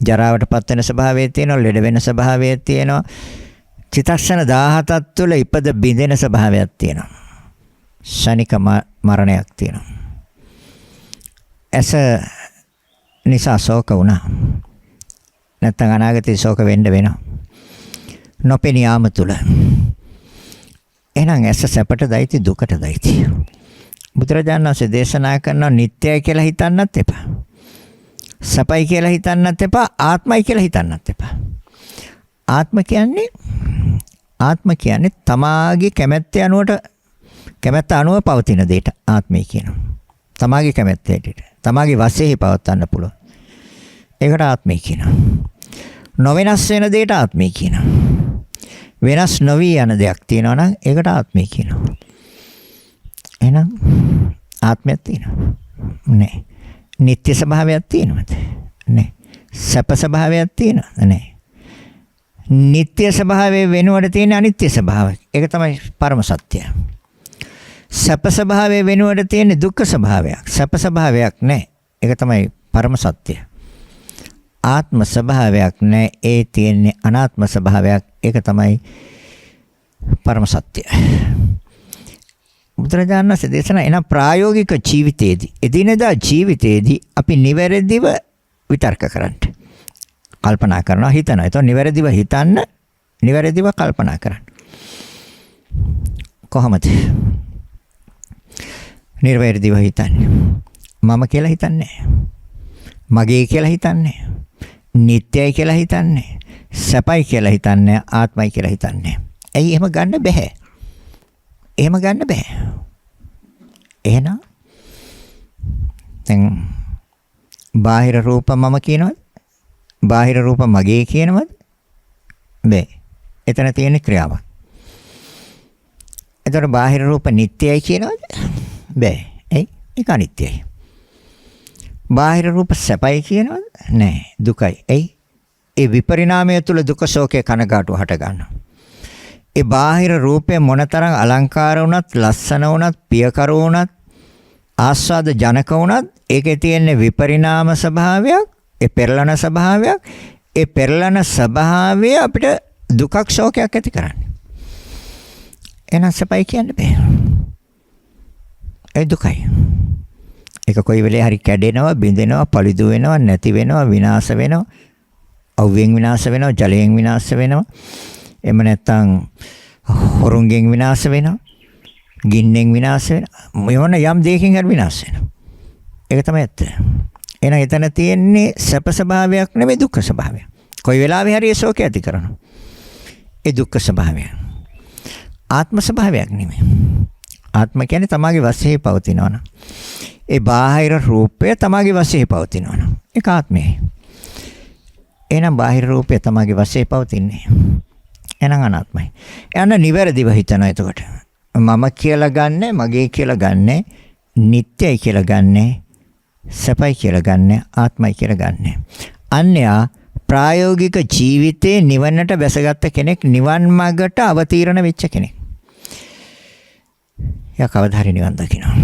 ජරාවටපත් වෙන ස්වභාවය තියෙනවා, ලෙඩ වෙන ස්වභාවය තියෙනවා. චිත්තක්ෂණ 17ක් තුළ ඉපද බිඳෙන ස්වභාවයක් තියෙනවා. ශනික මරණයක් තියෙනවා. ඇස නිසා ශෝක වුණා. නැත්නම් අනාගතේ ශෝක වෙන්න වෙනවා. නොපෙනී යාම තුළ. එහෙනම් ඇස සැපට දයිති, දුකට දයිති. බුදුරජාණන් වහන්සේ දේශනා කරනවා නිට්ටයයි කියලා හිතන්නත් එපා. සපයි කියලා හිතන්නත් එපා, ආත්මයි කියලා හිතන්නත් එපා. ආත්ම කියන්නේ තමාගේ කැමැත්ත අනුව පවතින දෙයට ආත්මය කියනවා. තමාගේ කැමැත්ත හැටියට. තමාගේ වශයෙන් පවත්වන්න පුළුවන්. ඒකට ආත්මය කියනවා. නොවෙනස් වෙන දෙයට ආත්මය කියනවා. වෙනස් නොවි යන දෙයක් තියෙනවා නම් ඒකට ආත්මය කියනවා. එහෙනම් ආත්මයක් තියෙනවා. නෑ. නිත්‍ය ස්වභාවයක් තියෙනවද? නෑ. සැප ස්වභාවයක් තියෙනවද? නෑ. නිත්‍ය ස්වභාවයේ වෙනුවට තියෙන අනිත්‍ය ස්වභාවය. ඒක තමයි පරම සත්‍යය. සැප ස්වභාවයේ වෙනුවට තියෙන දුක්ඛ ස්වභාවයක්. සැප ස්වභාවයක් නැහැ. ඒක තමයි පරම සත්‍යය. ආත්ම ස්වභාවයක් නැහැ. ඒ තියෙන්නේ අනාත්ම ස්වභාවයක්. ඒක තමයි පරම සත්‍යය. බුදුරජාණන් වහන්සේ දේශනා එන ප්‍රායෝගික ජීවිතයේදී, එදිනෙදා ජීවිතයේදී අපි නිවැරදිව විතර්ක කරන්න. කල්පනා කරනවා, හිතනවා. ඒතකොට නිවැරදිව හිතන්න, නිවැරදිව කල්පනා කරන්න. කොහොමද? නිර්වැරදිව හිතන්නේ. මම කියලා හිතන්නේ. මගේ කියලා හිතන්නේ. නිට්ටයයි කියලා හිතන්නේ. සැපයි කියලා හිතන්නේ. ආත්මයි කියලා හිතන්නේ. ඇයි එහෙම ගන්න බෑ? එහෙම ගන්න බෑ. එහෙනම් දැන් බාහිර රූප මම කියනවද? බාහිර රූප මගේ කියනවද? බෑ. එතන තියෙන ක්‍රියාවක්. එතකොට බාහිර රූප නිට්ටයයි කියනවද? බෑ. ඒ ඒක අනිත්‍යයි. බාහිර රූප සැපයි කියනවද? නෑ. දුකයි. ඒ විපරිණාමය තුළ දුක ශෝකේ කනගාටුව හට ගන්නවා. ඒ බාහිර රූපේ මොනතරම් අලංකාර වුණත්, ලස්සන වුණත්, පියකර වුණත්, ආස්වාද ජනක වුණත් ඒකේ තියෙන විපරිණාම ස්වභාවයක්, ඒ පෙරළන ස්වභාවයක්, ඒ පෙරළන ස්වභාවය අපිට දුකක් ශෝකයක් ඇති කරන්නේ. එහෙනම් සැපයි කියන්න බෑ. ඒ දුකයි. ඒක කොයි වෙලේ හරි කැඩෙනවා, බිඳෙනවා, පලිදු වෙනවා, නැති වෙනවා, විනාශ වෙනවා. අවුවෙන් විනාශ වෙනවා, ජලයෙන් විනාශ වෙනවා. එහෙම නැත්නම් හොරුන්ගෙන් විනාශ වෙනවා. ගින්නෙන් විනාශ වෙනවා. මොන යම් දෙයකින් හරි විනාශ වෙනවා. ඒක තමයි ඇත්ත. එහෙනම් එතන තියෙන්නේ සැප ස්වභාවයක් නෙමෙයි දුක්ඛ ස්වභාවයක්. කොයි වෙලාවෙ හරි ඒ ශෝකය ඇති කරනවා. ඒ දුක්ඛ ස්වභාවය. ආත්ම ස්වභාවයක් නෙමෙයි. ආත්ම කියන්නේ තමාගේ වශයෙන් පවතිනවනම්. ඒ බාහිර රූපය තමාගේ වශයෙන් පවතිනවනම්. ඒක ආත්මයයි. එහෙනම් බාහිර රූපය තමාගේ වශයෙන් පවතින්නේ. එහෙනම් අනාත්මයි. එයන්න නිවැරදිව හිතනවා එතකොට. මම කියලා ගන්න, මගේ කියලා ගන්න, නිට්ටයයි කියලා ගන්න, සැපයි කියලා ගන්න, ආත්මයි කියලා ගන්න. අන්‍යයා ප්‍රායෝගික ජීවිතේ නිවනට බැසගත් කෙනෙක්, නිවන් මාර්ගට අවතීර්ණ වෙච්ච කෙනෙක්. යා කවදා හරි නිවන් දකිනවා.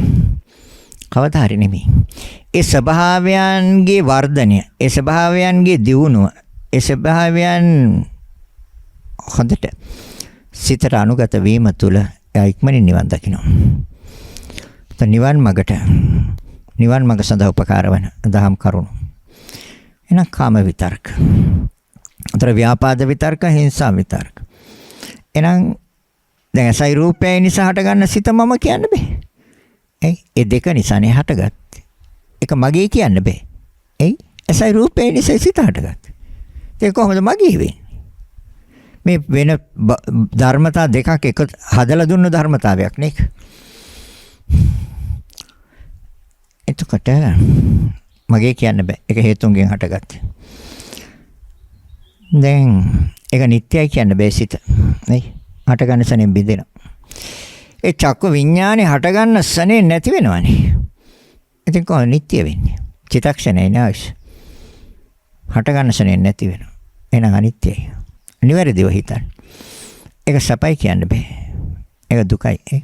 කවදා හරි නෙමෙයි. ඒ ස්වභාවයන්ගේ වර්ධනය, ඒ ස්වභාවයන්ගේ දියුණුව, ඒ ස්වභාවයන් හොඳට සිතට අනුගත වීම තුළ එයා ඉක්මනින් නිවන් දකිනවා. නිවන් මගට, නිවන් මග සඳහා උපකාර වන දහම් කරුණු. එහෙනම් කාම විතර්ක. අතර ව්‍යාපාද විතර්ක, හිංසා විතර්ක. එහෙනම් දැන් ඇසයි රූපයයි නිසා හටගන්න සිත මම කියන්න බෑ. ඒ දෙක නිසානේ හටගත්තේ. ඒක මගේ කියන්න බෑ. ඇසයි රූපයයි නිසා සිත හටගත්තේ. ඒක කොහොමද මගේ වෙන්නේ? මේ වෙන ධර්මතා දෙකක් එක හදලා දුන්න ධර්මතාවයක් නේ. එතකොට මගේ කියන්න බෑ. ඒක හේතුන්ගෙන් හටගත්තේ. දැන් ඒක නිට්ටයයි කියන්න බෑ සිත. නේ? හටගන්න සනෙන් බිඳෙනවා. ඒ චක්ක විඥානේ හටගන්න සනේ නැති වෙනවනේ. ඉතින් කොහොමද නිට්ටය වෙන්නේ? චිත්තක්ෂණේ නෑවස්. හටගන්න සනේ නැති වෙනවා. එහෙනම් අනිත්‍යයි. නිවැරදිව හිතන්න. ඒක සපයි කියන්න බෑ. ඒක දුකයි.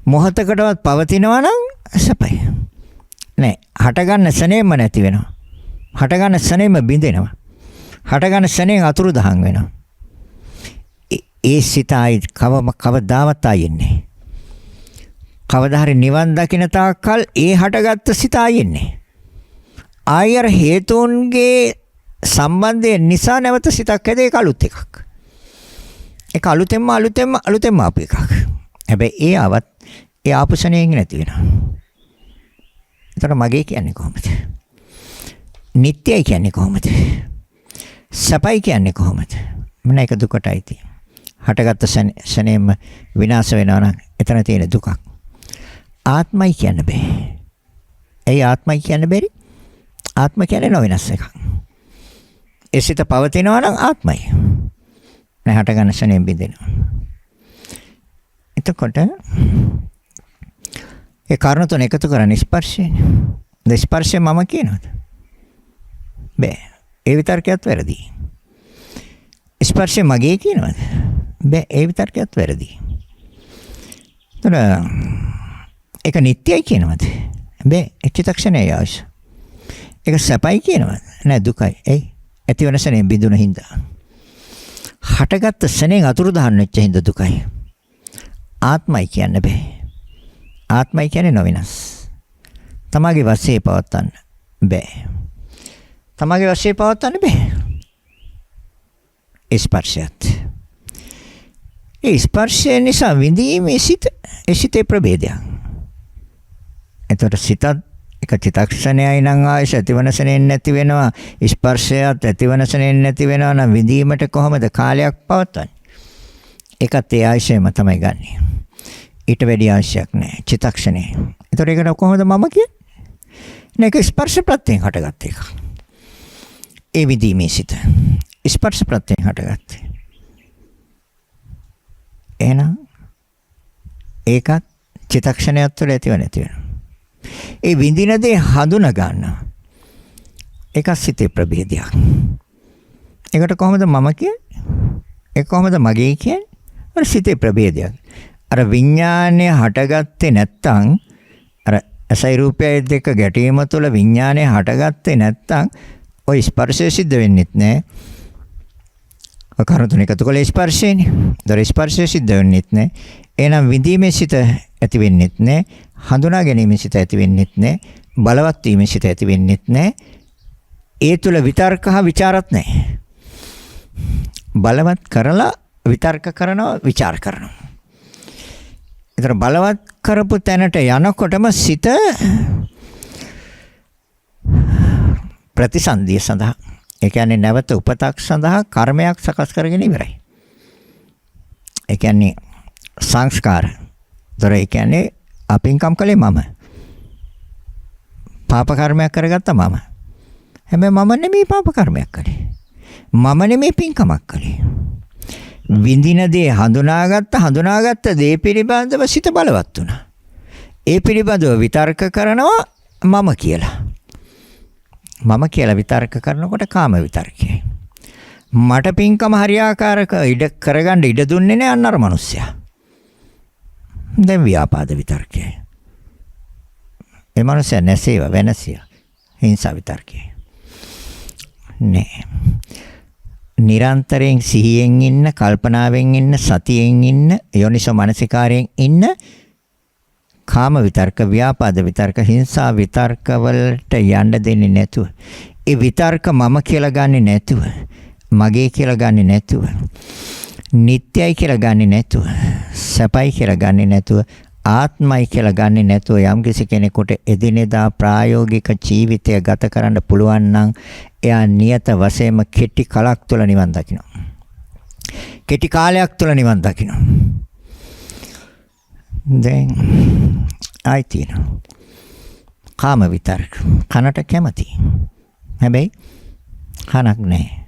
මොහතකටවත් පවතිනවා නම් සපයි. නෑ. හටගන්න සනේම නැති වෙනවා. හටගන්න සනේම බිඳෙනවා. හටගන්න සනේ අතුරුදහන් වෙනවා. ඒ සිතයි කවදාවත් ආයෙන්නේ. කවදා හරි නිවන් දකින්න තාක්කල් ඒ හටගත්ත සිත ආයෙන්නේ. ආයර හේතුන්ගේ සම්බන්ධය නිසා නැවත සිතක් හැදේ අලුත් එකක්. ඒක අලුතෙන්ම ආපු එකක්. හැබැයි ඒ ආපු සනේන් නැති වෙනවා. ඒතර මගේ කියන්නේ කොහොමද? නිට්ටයයි කියන්නේ කොහොමද? සපයි කියන්නේ කොහොමද? මම ඒක දුකටයි තියෙන්නේ. හටගත්ත ශනේම විනාශ වෙනවා නම් එතන තියෙන දුකක්. ආත්මයි කියන්න බෑ. ඒ ආත්මයි කියන්න බැරි. ආත්ම කියන්නේ නොවෙනස් එකක්. ඒ සිත පවතිනවා නම් ආත්මයි. නැහැ හටගන්න ශනේම බිඳෙනවා. එතකොට ඒ කාරණා තුන එකතු කරන්නේ ස්පර්ශයනේ. ස්පර්ශය මම කියනවාද? බෑ. ඒ විතර්කයත් වැරදි. ස්පර්ශය මගේ කියනවාද? බෑ. ඒ විතර්කයත් වැරදි. එතන ඒක නිට්ටයයි කියනවාද? බෑ. චිත්තක්ෂණයයි අවශ්‍ය. ඒක සැපයි කියනවාද? නෑ දුකයි. ඇති වෙන සනේ බිඳුන හින්දා. හටගත්ත සනේ අතුරුදහන් වෙච්ච හින්දා දුකයි. ආත්මයි කියන්න බෑ. ආත්මයි කියන්නේ නොවෙනස්. තමගේ වශයෙන් පවත්තන්න බෑ. තමගේ වශයෙන් පවත්තන්න බෑ. ස්පර්ශයත්. ඒ ස්පර්ශය නිසා විඳීමේ සිතේ ප්‍රභේදයක්. එතකොට සිතත් එක චිත්තක්ෂණයයි නම් ආයශ ඇතිවනසනෙන් නැති වෙනවා. ස්පර්ශයත් ඇතිවනසනෙන් නැති වෙනවා නම් විඳීමට කොහොමද කාලයක් පවත්වන්නේ? ඒකත් ඒ ආයශයම තමයි ගන්නෙ. ඊට වැඩි ආශයක් නැහැ චිත්තක්ෂණේ. එතකොට ඒකට කොහොමද මම කියන්නේ? මේක ස්පර්ශ ප්‍රත්‍යයෙන් හටගත් එකක්. ඒ විඳීමේ සිත ස්පර්ශ ප්‍රත්‍යයෙන් හටගත්තේ. එහෙනම් ඒකත් චිත්තක්ෂණයක් තුළ ඇතිව නැති වෙනවා. ඒ විඳින දේ හඳුනා ගන්නවා. ඒක සිතේ ප්‍රභේදයක්. ඒකට කොහොමද මම කියන්නේ? ඒක කොහොමද මගේ කියන්නේ? අර සිතේ ප්‍රභේදයක්. අර විඥානය හටගත්තේ නැත්තම් අර ඇසයි රූපයයි දෙක ගැටීම තුළ විඥානය හටගත්තේ නැත්තම් ඔය ස්පර්ශය සිද්ධ වෙන්නෙත් නැහැ. ඔය කරුණු තුන එකතු කළේ ස්පර්ශයනේ. දර ස්පර්ශය සිද්ධ වෙන්නෙත් නැහැ. එහෙනම් විඳීමේ සිත ඇති වෙන්නෙත් නැහැ. හඳුනා ගැනීමේ සිත ඇති වෙන්නෙත් නැහැ. බලවත් වීමේ සිත ඇති වෙන්නෙත් නැහැ. ඒ තුල විතර්ක හා ਵਿਚාරත් නැහැ. බලවත් කරලා විතර්ක කරනවා, ਵਿਚාර කරනවා. ඒතර බලවත් කරපු තැනට යනකොටම සිත ප්‍රතිසන්දිය සඳහා, ඒ කියන්නේ නැවත උපතක් සඳහා කර්මයක් සකස් කරගෙන ඉවරයි. ඒ කියන්නේ සංස්කාර. ඒතර ඒ කියන්නේ අපින්කම් කළේ මම. පාප කර්මයක් කරගත්තා මම. හැබැයි මම නෙමෙයි පාප කර්මයක් කළේ. මම නෙමෙයි පින්කමක් කළේ. විඳින දේ හඳුනාගත්ත දේ පිළිබඳව සිත බලවත් වුණා. ඒ පිළිබඳව විතර්ක කරනවා මම කියලා. මම කියලා විතර්ක කරනකොට කාම විතර්කයයි. මට පින්කම හරියාකාරක ඉඩ කරගන්න ඉඩ දුන්නේ නැහැ අන්න අර මිනිස්සයා. දැන් ව්‍යාපාද විතර්කයයි. ඒ මිනිස්සයා නැසේව වෙනසිය. හිංසා විතර්කයයි. නේ. නිරන්තරයෙන් සිහියෙන් ඉන්න, කල්පනාවෙන් ඉන්න, සතියෙන් ඉන්න, යෝනිසෝ මනසිකාරයෙන් ඉන්න කාම විතර්ක, ව්‍යාපාද විතර්ක, හිංසා විතර්ක වලට යන්න දෙන්නේ නැතුව, ඒ විතර්ක මම කියලා ගන්නෙ නැතුව, මගේ කියලා ගන්නෙ නැතුව, නිට්ටයයි කියලා ගන්නෙ නැතුව, සැපයි කියලා ගන්නෙ නැතුව, ආත්මයි කියලා ගන්නෙ නැතුව යම්කිසි කෙනෙකුට එදිනෙදා ප්‍රායෝගික ජීවිතය ගත කරන්න පුළුවන් නම් එයා නියත වශයෙන්ම කෙටි කලක් තුළ නිවන් දකිනවා. කෙටි කාලයක් තුළ නිවන් දකිනවා. දැන් ආයිතින කාම විතර්ක කනට කැමති. හැබැයි කනක් නැහැ.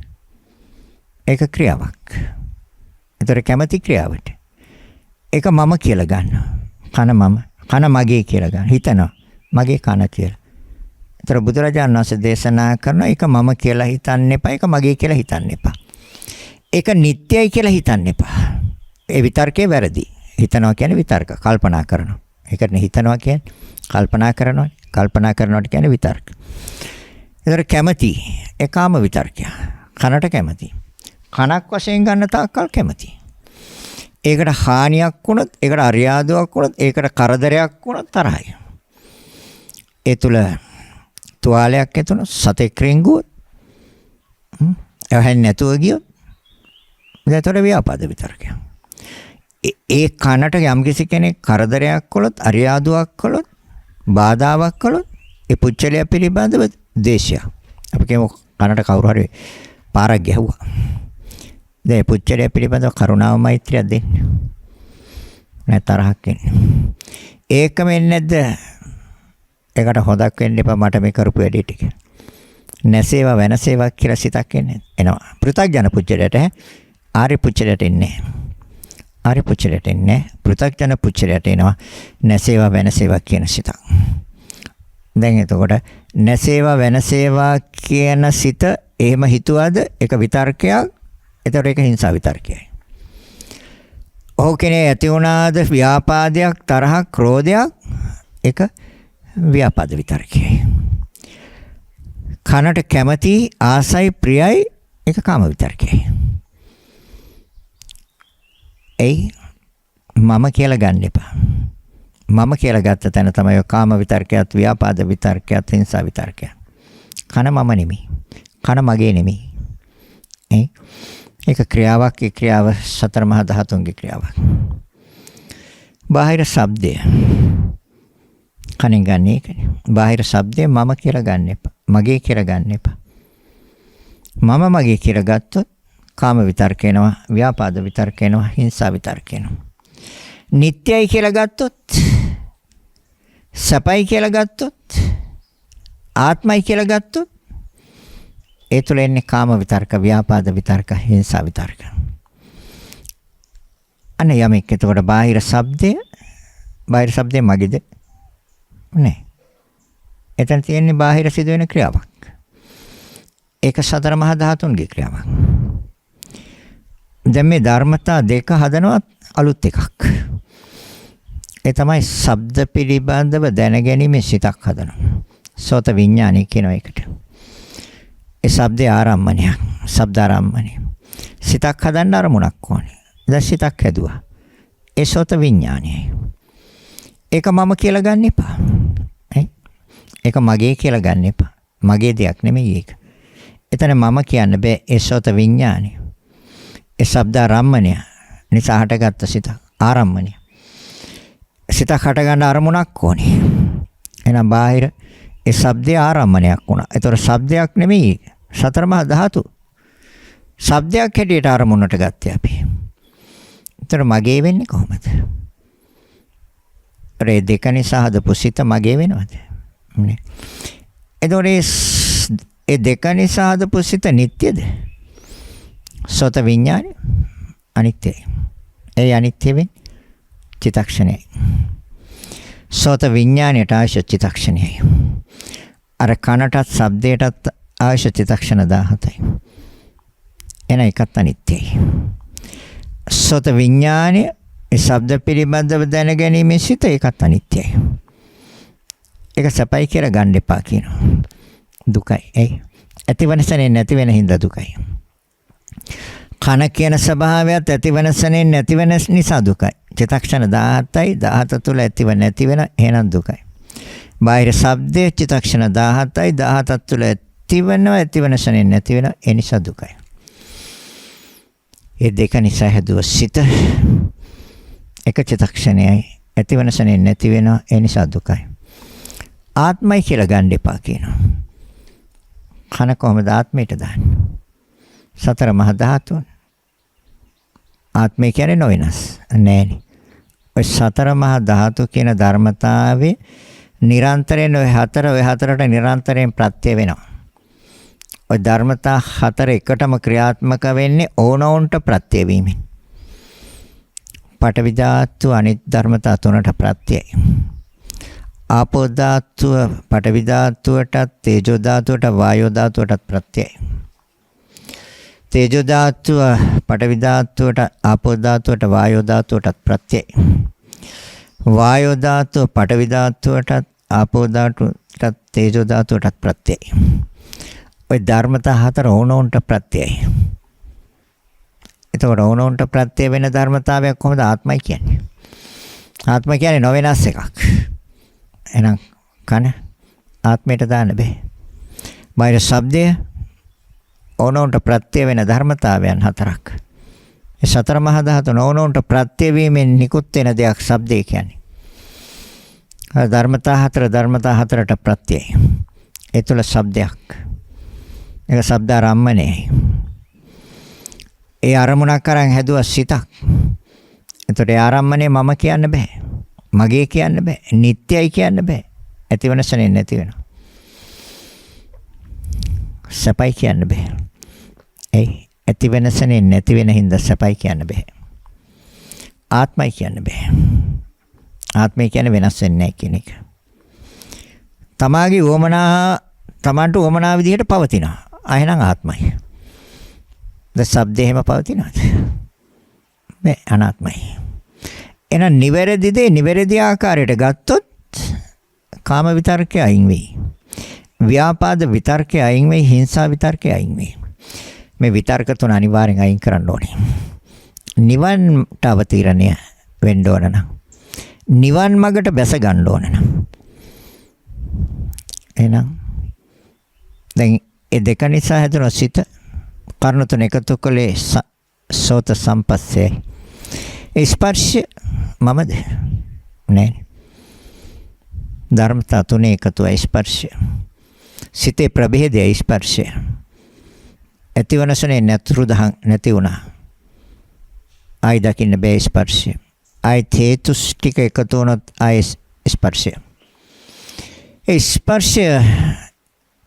ඒක ක්‍රියාවක්. ඒතර කැමති ක්‍රියාවට. ඒක මම කියලා ගන්නවා. කන මම, කන මගේ කියලා ගන්න. හිතනවා මගේ කන කියලා. ඒතර බුදුරජාණන් වහන්සේ දේශනා කරන එක මම කියලා හිතන්න එපා, ඒක මගේ කියලා හිතන්න එපා. ඒක නිට්ටයයි කියලා හිතන්න එපා. ඒ විතර්කේ වැරදි. හිතනවා කියන්නේ විතර්ක, කල්පනා කරනවා. ඒකට හිතනවා කියන්නේ කල්පනා කරනවා. කල්පනා කරනවට කියන්නේ විතර්ක. ඒතර කැමති ඒ කාම විතර්කය. කනට කැමති. කනක් වශයෙන් ගන්න තාක්කල් කැමති. ඒකට හානියක් වුණොත්, ඒකට අරියාදුවක් වුණොත්, ඒකට කරදරයක් වුණොත් තරහයි. ඒ තුල තුවාලයක් ඇතුණු සතෙක් රින්ගුවොත් එහෙන් නැතුව ගියොත් ඒතර ව්‍යාපාද විතර්කය. ඒ කනට යම්කිසි කෙනෙක් කරදරයක් කළොත්, අරියාදුවක් කළොත්, බාධාවක් කළොත් ඒ පුච්චලයා පිළිබඳව දේශය. අපි කියමු කනට කවුරු හරි පාරක් ගැහුවා. දැන් පුච්චලයා පිළිබඳව කරුණාව මෛත්‍රිය දෙන්න. නැත් තරහක් එන්නේ. ඒකම එන්නේ නැද්ද? ඒකට හොදක් වෙන්න එපා මට මේ කරපු වැඩේ ටික. නැසේවා වෙනසේවා කියලා සිතක් එන්නේ. එනවා. පෘථග්ජන පුච්චලයට ආර්ය පුච්චලයට එන්නේ. ආර්ය පුච්චලයට එන්නේ. පෘථග්ජන පුච්චලයට එනවා. නැසේවා වෙනසේවා කියන සිතක්. දැන් එතකොට නැසේවා වෙනසේවා කියන සිත එහෙම හිතුවද ඒක විතර්කයක්. එතකොට ඒක හිංසා විතර්කයයි. ඔහු කෙනේ ඇති වුණාද ව්‍යාපාදයක්, තරහක්, ක්‍රෝධයක්, ඒක ව්‍යාපාද විතර්කයයි. කනට කැමති, ආසයි, ප්‍රියයි, ඒක කාම විතර්කයයි. එයි මම කියලා ගන්න එපා. මම කියලා ගත්ත තැන තමයි ඔය කාම විතර්කයත්, ව්‍යාපාද විතර්කයත්, හිංසා විතර්කයත්. කන මම නෙමෙයි. කන මගේ නෙමෙයි. ඒක ක්‍රියාවක්. ඒ ක්‍රියාව සතර මහා ධාතුන්ගේ ක්‍රියාවක්. බාහිර ශබ්දය කණෙන් ගන්න එකනේ. බාහිර ශබ්දය මම කියලා ගන්න එපා. මගේ කියලා ගන්න එපා. මම මගේ කියලා ගත්තොත් කාම විතර්ක එනවා, ව්‍යාපාද විතර්ක එනවා, හිංසා විතර්ක එනවා. නිට්ටයයි කියලා ගත්තොත්, සපයි කියලා ගත්තොත්, ආත්මයි කියලා ගත්තොත් ඒ තුළ එන්නේ කාම විතර්ක, ව්‍යාපාද විතර්ක, හිංසා විතර්ක. අන්න යමෙක් එතකොට බාහිර ශබ්දය මගේද? නෑ. එතන තියෙන්නේ බාහිර සිදුවෙන ක්‍රියාවක්. ඒක සතර මහා ධාතුන්ගේ ක්‍රියාවක්. දැන් මේ ධර්මතා දෙක හදනවා අලුත් එකක්. ඒ තමයි ශබ්ද පිළිබඳව දැනගැනීමේ සිතක් හදනවා. සෝත විඥානය කියන එකට. ඒ ශබ්දේ ආරම්මණයක්, ශබ්ද ආරම්මණය. සිතක් හදන්න අරමුණක් ඕනේ. දැන් සිතක් හැදුවා. ඒ සෝත විඥානයයි. ඒක මම කියලා ගන්න එපා. ඒක මගේ කියලා ගන්න එපා. මගේ දෙයක් නෙමෙයි ඒක. එතන මම කියන්න බෑ. ඒ සෝත විඥානය. ඒ ශබ්ද ආරම්මණය නිසා හටගත්ත සිත ආරම්මණය. සිතක් හටගන්න අරමුණක් ඕනේ. එහෙනම් බාහිර ඒ ශබ්දේ ආරම්මණයක් වුණා. ඒතර ශබ්දයක් නෙමෙයි. සතර මහා ධාතු. ශබ්දයක් හැටියට අරමුණට ගත්තේ අපි. ඒතර මගේ වෙන්නේ කොහොමද? ඒ දෙක නිසා හදපු සිත මගේ වෙනවද? නේ. ඒතර ඒ දෙක නිසා හදපු සිත නිට්ටයද? සෝත විඥානය අනිත්‍යයි. ඒ අනිත්‍ය වෙන්නේ චිත්තක්ෂණයයි. සෝත විඥානයට අවශ්‍ය චිත්තක්ෂණයයි. අර කනටත් ශබ්දයටත් අවශ්‍ය චිත්තක්ෂණ 17යි. එන එකත් අනිත්‍යයි. සෝත විඥානය ඒ ශබ්ද පිළිබඳව දැනගැනීමේ සිත ඒකත් අනිත්‍යයි. ඒක සපයි කියලා ගන්න එපා කියනවා. දුකයි. ඒ ඇතිවනසනේ නැති වෙන හින්දා දුකයි. කන කියන ස්වභාවයත් ඇතිවනසනේ නැති වෙන නිසා දුකයි. චිත්තක්ෂණ 17යි 17 තුල ඇතිව නැති වෙන එහෙනම් දුකයි. බාහිර ශබ්දයේ චිත්තක්ෂණ 17යි 17 තුල ඇතිවනසනේ නැති වෙන ඒ නිසා දුකයි. ඒ දෙක නිසා හැදුව සිත එක චිත්තක්ෂණයයි ඇතිවනසනේ නැති වෙන ඒ නිසා දුකයි. ආත්මයි කියලා ගන්න එපා කියනවා. කන කොහමද ආත්මයට දාන්නේ? සතර මහා ධාතුන්. ආත්මය කියන්නේ නොවෙනස්. නෑනේ. ඔය සතර මහා ධාතු කියන ධර්මතාවයේ නිරන්තරයෙන් ඔය හතරට නිරන්තරයෙන් ප්‍රත්‍ය වෙනවා. ඔය ධර්මතා හතර එකටම ක්‍රියාත්මක වෙන්නේ ඕනෝන්ට ප්‍රත්‍ය වීමෙන්. පඨවි ධාතු අනිත් ධර්මතා තුනට ප්‍රත්‍යයි. ආපෝ ධාතුව පඨවි ධාතුවටත් තේජෝ ධාතුවට වායෝ ධාතුවටත් ප්‍රත්‍යයි. තේජෝ ධාතුව පඨවි ධාතුවට ආපෝ ධාතුවට වායෝ ධාතුවටත් ප්‍රත්‍යයි. වායෝ ධාතුව පඨවි ධාතුවටත් ආපෝ ධාතුවටත් තේජෝ ධාතුවටත් ප්‍රත්‍යයි. ඔය ධර්මතා හතර ඕනෝන්ට ප්‍රත්‍යයි. එතකොට ඕනෝන්ට ප්‍රත්‍ය වෙන ධර්මතාවයක් කොහොමද ආත්මයි කියන්නේ? ආත්ම කියන්නේ නොවෙනස් එකක්. එහෙනම් කන ආත්මයට දාන්න බෑ. බාහිර ශබ්දය ඕනෝන්ට ප්‍රත්‍ය වෙන ධර්මතාවයන් හතරක්. ඒ සතර මහා ධාතු ඕනෝන්ට ප්‍රත්‍ය වීමෙන් නිකුත් වෙන දෙයක් ශබ්දය කියන්නේ. ධර්මතා හතරට ප්‍රත්‍යයි. ඒ තුල ශබ්දයක්. ඒක ශබ්ද ආරම්මණයයි. ඒ අරමුණක් අරන් හැදුවා සිතක්. එතකොට ඒ ආරම්මණය මම කියන්න බෑ. මගේ කියන්න බෑ. නිට්ටයයි කියන්න බෑ. ඇතිවනසනේ නැති වෙනවා. සපයි කියන්න බෑ. ඒ ඇතිවනසනේ නැති වෙන හින්දා සපයි කියන්න බෑ. ආත්මයි කියන්න බෑ. ආත්මය කියන්නේ වෙනස් වෙන්නේ නැහැ කියන එක. තමාගේ තමන්ට උවමනා විදිහට පවතිනවා. එහෙනම් ආත්මයි. ද ශබ්දේ හැම පවතිනවද? බෑ අනාත්මයි. එහෙනම් නිවැරදි දේ නිවැරදි ආකාරයට ගත්තොත් කාම විතර්කය අයින් වෙයි. ව්‍යාපාද විතර්කය අයින් වෙයි. හිංසා විතර්කය අයින් වෙයි. මේ විතර්ක තුන අනිවාර්යෙන් අයින් කරන්න ඕනේ. නිවන්ට අවතීර්ණය වෙන්න ඕන නම් නිවන් මාර්ගට බැස ගන්න ඕන නම් එහෙනම් දැන් ඒ දෙක නිසා හැදුන සිත කර්ණ තුන එකතු කළේ සෝත සම්පස්සේ. ඒ ස්පර්ශ මමද? නෑ. ධර්මතා තුනේ එකතුවයි ස්පර්ශය. සිතේ ප්‍රභේදය ස්පර්ශය. ඇතිවනසනේ නැති වුණා. ආයි දකින්න බෑ ස්පර්ශය. ආයි හේතු ටික එකතු වුණොත් ආයි ස්පර්ශය. ඒ ස්පර්ශය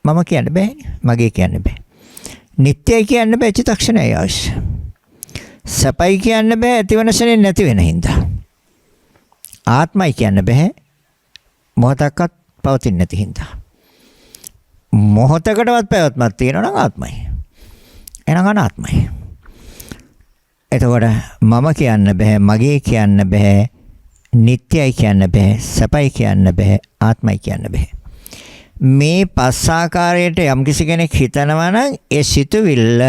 මම කියන්න බෑ. මගේ කියන්න බෑ. නිට්ටයයි කියන්න බෑ. චිත්තක්ෂණයයි අවශ්‍ය. සපයි කියන්න බෑ. ඇතිවනසනේ නැති වෙන හින්දා. ආත්මයි කියන්න බෑ. මොහොතක්වත් පවතින්නේ නැති හින්දා. මොහොතකටවත් පැවැත්මක් තියෙනවා නම් ආත්මයි. එහෙනම් අනාත්මයි. එතකොට මම කියන්න බෑ, මගේ කියන්න බෑ, නිට්ටයයි කියන්න බෑ, සපයි කියන්න බෑ, ආත්මයි කියන්න බෑ. මේ පස් ආකාරයට යම්කිසි කෙනෙක් හිතනවා නම් ඒ සිතුවිල්ල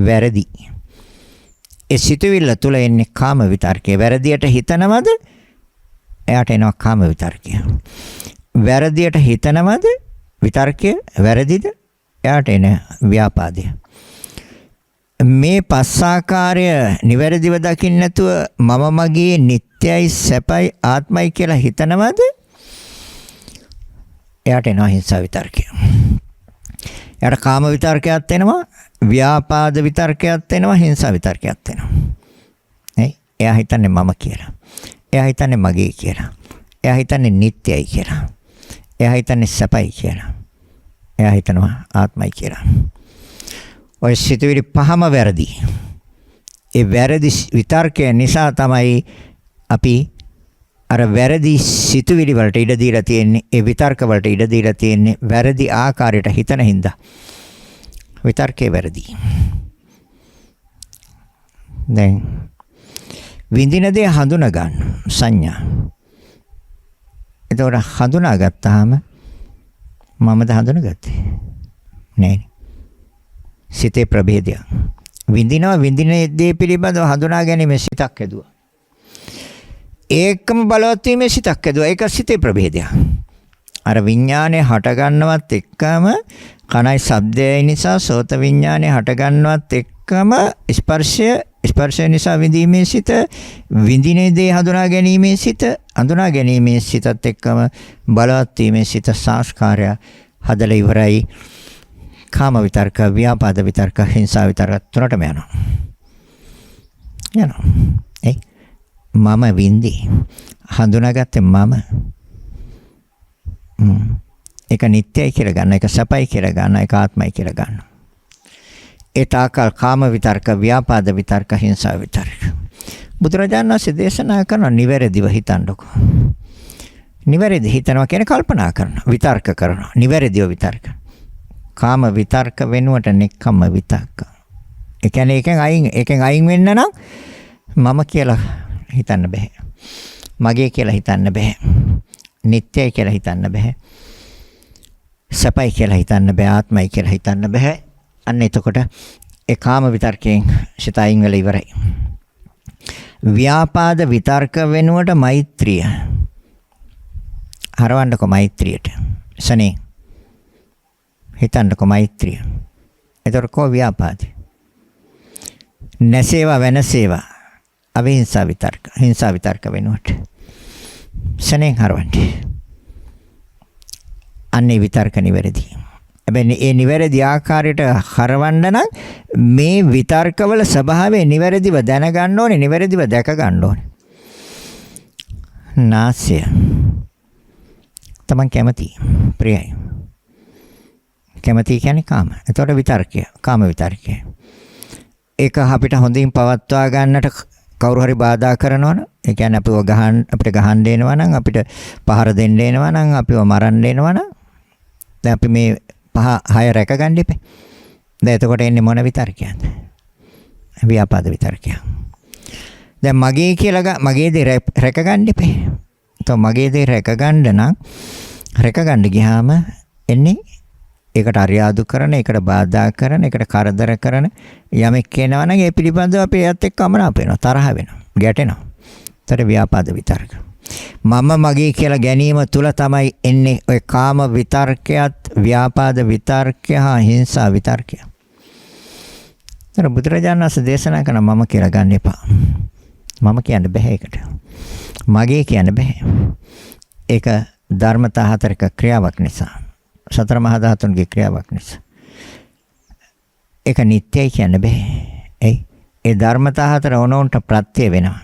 වැරදි. ඒ සිතුවිල්ල තුල එන්නේ කාම විතර්කය. වැරදියට හිතනවද? එයාට එනවා කාම විතර්කය. වැරදියට හිතනවද? විතර්කය වැරදිද? එයාට එන ව්‍යාපාදය. මේ පස් ආකාරය නිවැරදිව දකින්න නැතුව මම මගේ නිට්ටයයි සැපයි ආත්මයි කියලා හිතනවද? එයාට එනවා හිංසා විතර්කය. එයාට කාම විතර්කයක් එනවා, ව්‍යාපාද විතර්කයක් එනවා, හිංසා විතර්කයක් එනවා. එයා හිතන්නේ මම කියලා. එයා හිතන්නේ මගේ කියලා. එයා හිතන්නේ නිට්ටයයි කියලා. එයා හිතන්නේ සැපයි කියලා. එයා හිතනවා ආත්මයි කියලා. ඔය සිතුවිලි පහම වැරදි. ඒ වැරදි විතර්කය නිසා තමයි අපි අර වැරදි සිතුවිලි වලට ඉඩ දීලා තියෙන්නේ. ඒ විතර්ක වලට ඉඩ දීලා තියෙන්නේ වැරදි ආකාරයට හිතන හින්දා. විතර්කේ වැරදි. දැන් විඳින දේ හඳුනා ගන්න සංඥා. එතකොට හඳුනාගත්තාම මමද හඳුනාගත්තේ නෑ. සිතේ ප්‍රභේදය. විඳින දේ පිළිබඳව හඳුනා ගැනීම සිතක් ඇදුවා. ඒකම බලවත් වීමේ සිතක් ඇදුවා. ඒක සිතේ ප්‍රභේදයක්. අර විඥානය හට ගන්නවත් එක්කම කනයි ශබ්දයයි නිසා සෝත විඥානය හට ගන්නවත් එක්කම ස්පර්ශය නිසා විඳීමේ සිත, විඳින දේ හඳුනා ගැනීමේ සිත, හඳුනා ගැනීමේ සිතත් එක්කම බලවත් වීමේ සිත සංස්කාරය හදලා ඉවරයි. කාම විතර්ක, ව්‍යාපාද විතර්ක, හිංසා විතර්ක තුනටම යනවා. මම විඳි හඳුනාගත්තේ මම. ඒක නිට්ටයයි කියලා ගන්න, ඒක සපයි කියලා ගන්න, ඒක ආත්මයි කියලා ගන්න. ඒ තාකල් කාම විතර්ක, ව්‍යාපාද විතර්ක, හිංසා විතර්ක. බුදුරජාණන් වහන්සේ දේශනා කරන නිවැරදිව හිතන්නකො. නිවැරදි හිතනවා කියන්නේ කල්පනා කරනවා, විතර්ක කරනවා, නිවැරදිව විතර්ක. කාම විතර්ක වෙනුවට නෙක්ඛම්ම විතර්ක. ඒ කියන්නේ එකෙන් අයින් වෙන්න නම් මම කියලා හිතන්න බෑ. මගේ කියලා හිතන්න බෑ. නිට්ටයයි කියලා හිතන්න බෑ. සපයි කියලා හිතන්න බෑ. ආත්මයි කියලා හිතන්න බෑ. අන්න එතකොට ඒ කාම විතර්කයෙන් සිත අයින් වෙලා ඉවරයි. ව්‍යාපාද විතර්ක වෙනුවට මෛත්‍රිය. හරවන්නකො මෛත්‍රියට. සනේ හිතන්නකො මෛත්‍රිය. එතකොට කෝ ව්‍යාපාදේ. නැසේවා වෙනසේවා. අවිහිංසා විතර්ක. හිංසා විතර්ක වෙනුවට. සනේ හරවන්නේ. අන්නේ විතර්ක නිවැරදි. හැබැයි ඒ නිවැරදි ආකාරයට හරවන්න නම් මේ විතර්කවල ස්වභාවය නිවැරදිව දැනගන්න ඕනේ, නිවැරදිව දැක ගන්න ඕනේ. නාසය. තමන් කැමති, ප්‍රියයි. කැමති කියන්නේ කාම. එතකොට විතර්කය, කාම විතර්කය. ඒක අපිට හොඳින් පවත්වා ගන්නට කවුරු හරි බාධා කරනවනම්, ඒ කියන්නේ අපිට ගහන්න දෙනවා නම්, අපිට පහර දෙන්න එනවා නම්, අපිව මරන්න එනවා නම්, දැන් අපි මේ 5 රැක ගන්න ඉපේ. දැන් එතකොට එන්නේ මොන විතර්කයක්ද? ව්‍යාපාද විතර්කයක්. දැන් මගේ කියලා මගේ දේ රැක ගන්න ඉපේ. તો මගේ දේ රැක ගන්න නම් රැක ගන්න ගියාම එන්නේ ඒකට අරියාදු කරන, ඒකට බාධා කරන, ඒකට කරදර කරන යමෙක් කියනවා නම් ඒ පිළිබඳව අපි එයත් එක්ක අමනාප වෙනවා, තරහ වෙනවා, ගැටෙනවා. ඒතර ව්‍යාපාද විතර්ක. මම මගේ කියලා ගැනීම තුල තමයි එන්නේ ඔය කාම විතර්කයත්, ව්‍යාපාද විතර්කය හා හිංසා විතර්කය. ඒතර බුදුරජාණන් වහන්සේ දේශනා කරන මම කියලා ගන්න එපා. මම කියන්න බෑ ඒකට. මගේ කියන්න බෑ. ඒක ධර්මතා හතරක ක්‍රියාවක් නිසා. සතර මහා ධාතුන්ගේ ක්‍රියාවක් නිසා. ඒක නිට්ටයයි කියන්න බෑ. ඒ ධර්මතා හතර ඕනෝන්ට ප්‍රත්‍ය වෙනවා.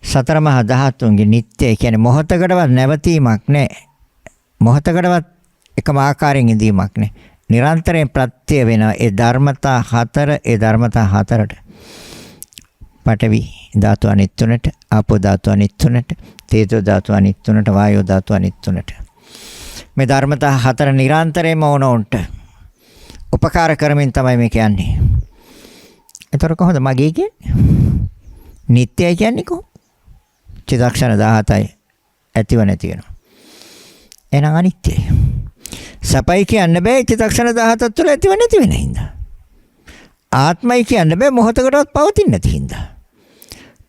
සතර මහා ධාතුන්ගේ නිට්ටය කියන්නේ මොහතකටවත් නැවතීමක් නැහැ. මොහතකටවත් එකම ආකාරයෙන් ඉඳීමක් නැහැ. නිරන්තරයෙන් ප්‍රත්‍ය වෙනවා. ඒ ධර්මතා හතරට පඨවි ධාතු අනිත් තුනට, ආපෝ ධාතු අනිත් තුනට, තේජෝ ධාතු අනිත් තුනට, වායෝ ධාතු අනිත් තුනට. මේ ධර්මතා හතර නිරන්තරයෙන්ම ඕනෝන්ට උපකාර කරමින් තමයි මේ කියන්නේ. ඒතර කොහොමද මගේ කියන්නේ? නිට්ටයයි කියන්නේ කොහොමද? චිත්තක්ෂණ 17යි ඇතිව නැති වෙනවා. එහෙනම් අනිත්‍යයි. සපයි කියන්න බෑ චිත්තක්ෂණ 17ක් තුළ ඇතිව නැති වෙන හින්දා. ආත්මයි කියන්න බෑ මොහොතකටවත් පවතින්නේ නැති හින්දා.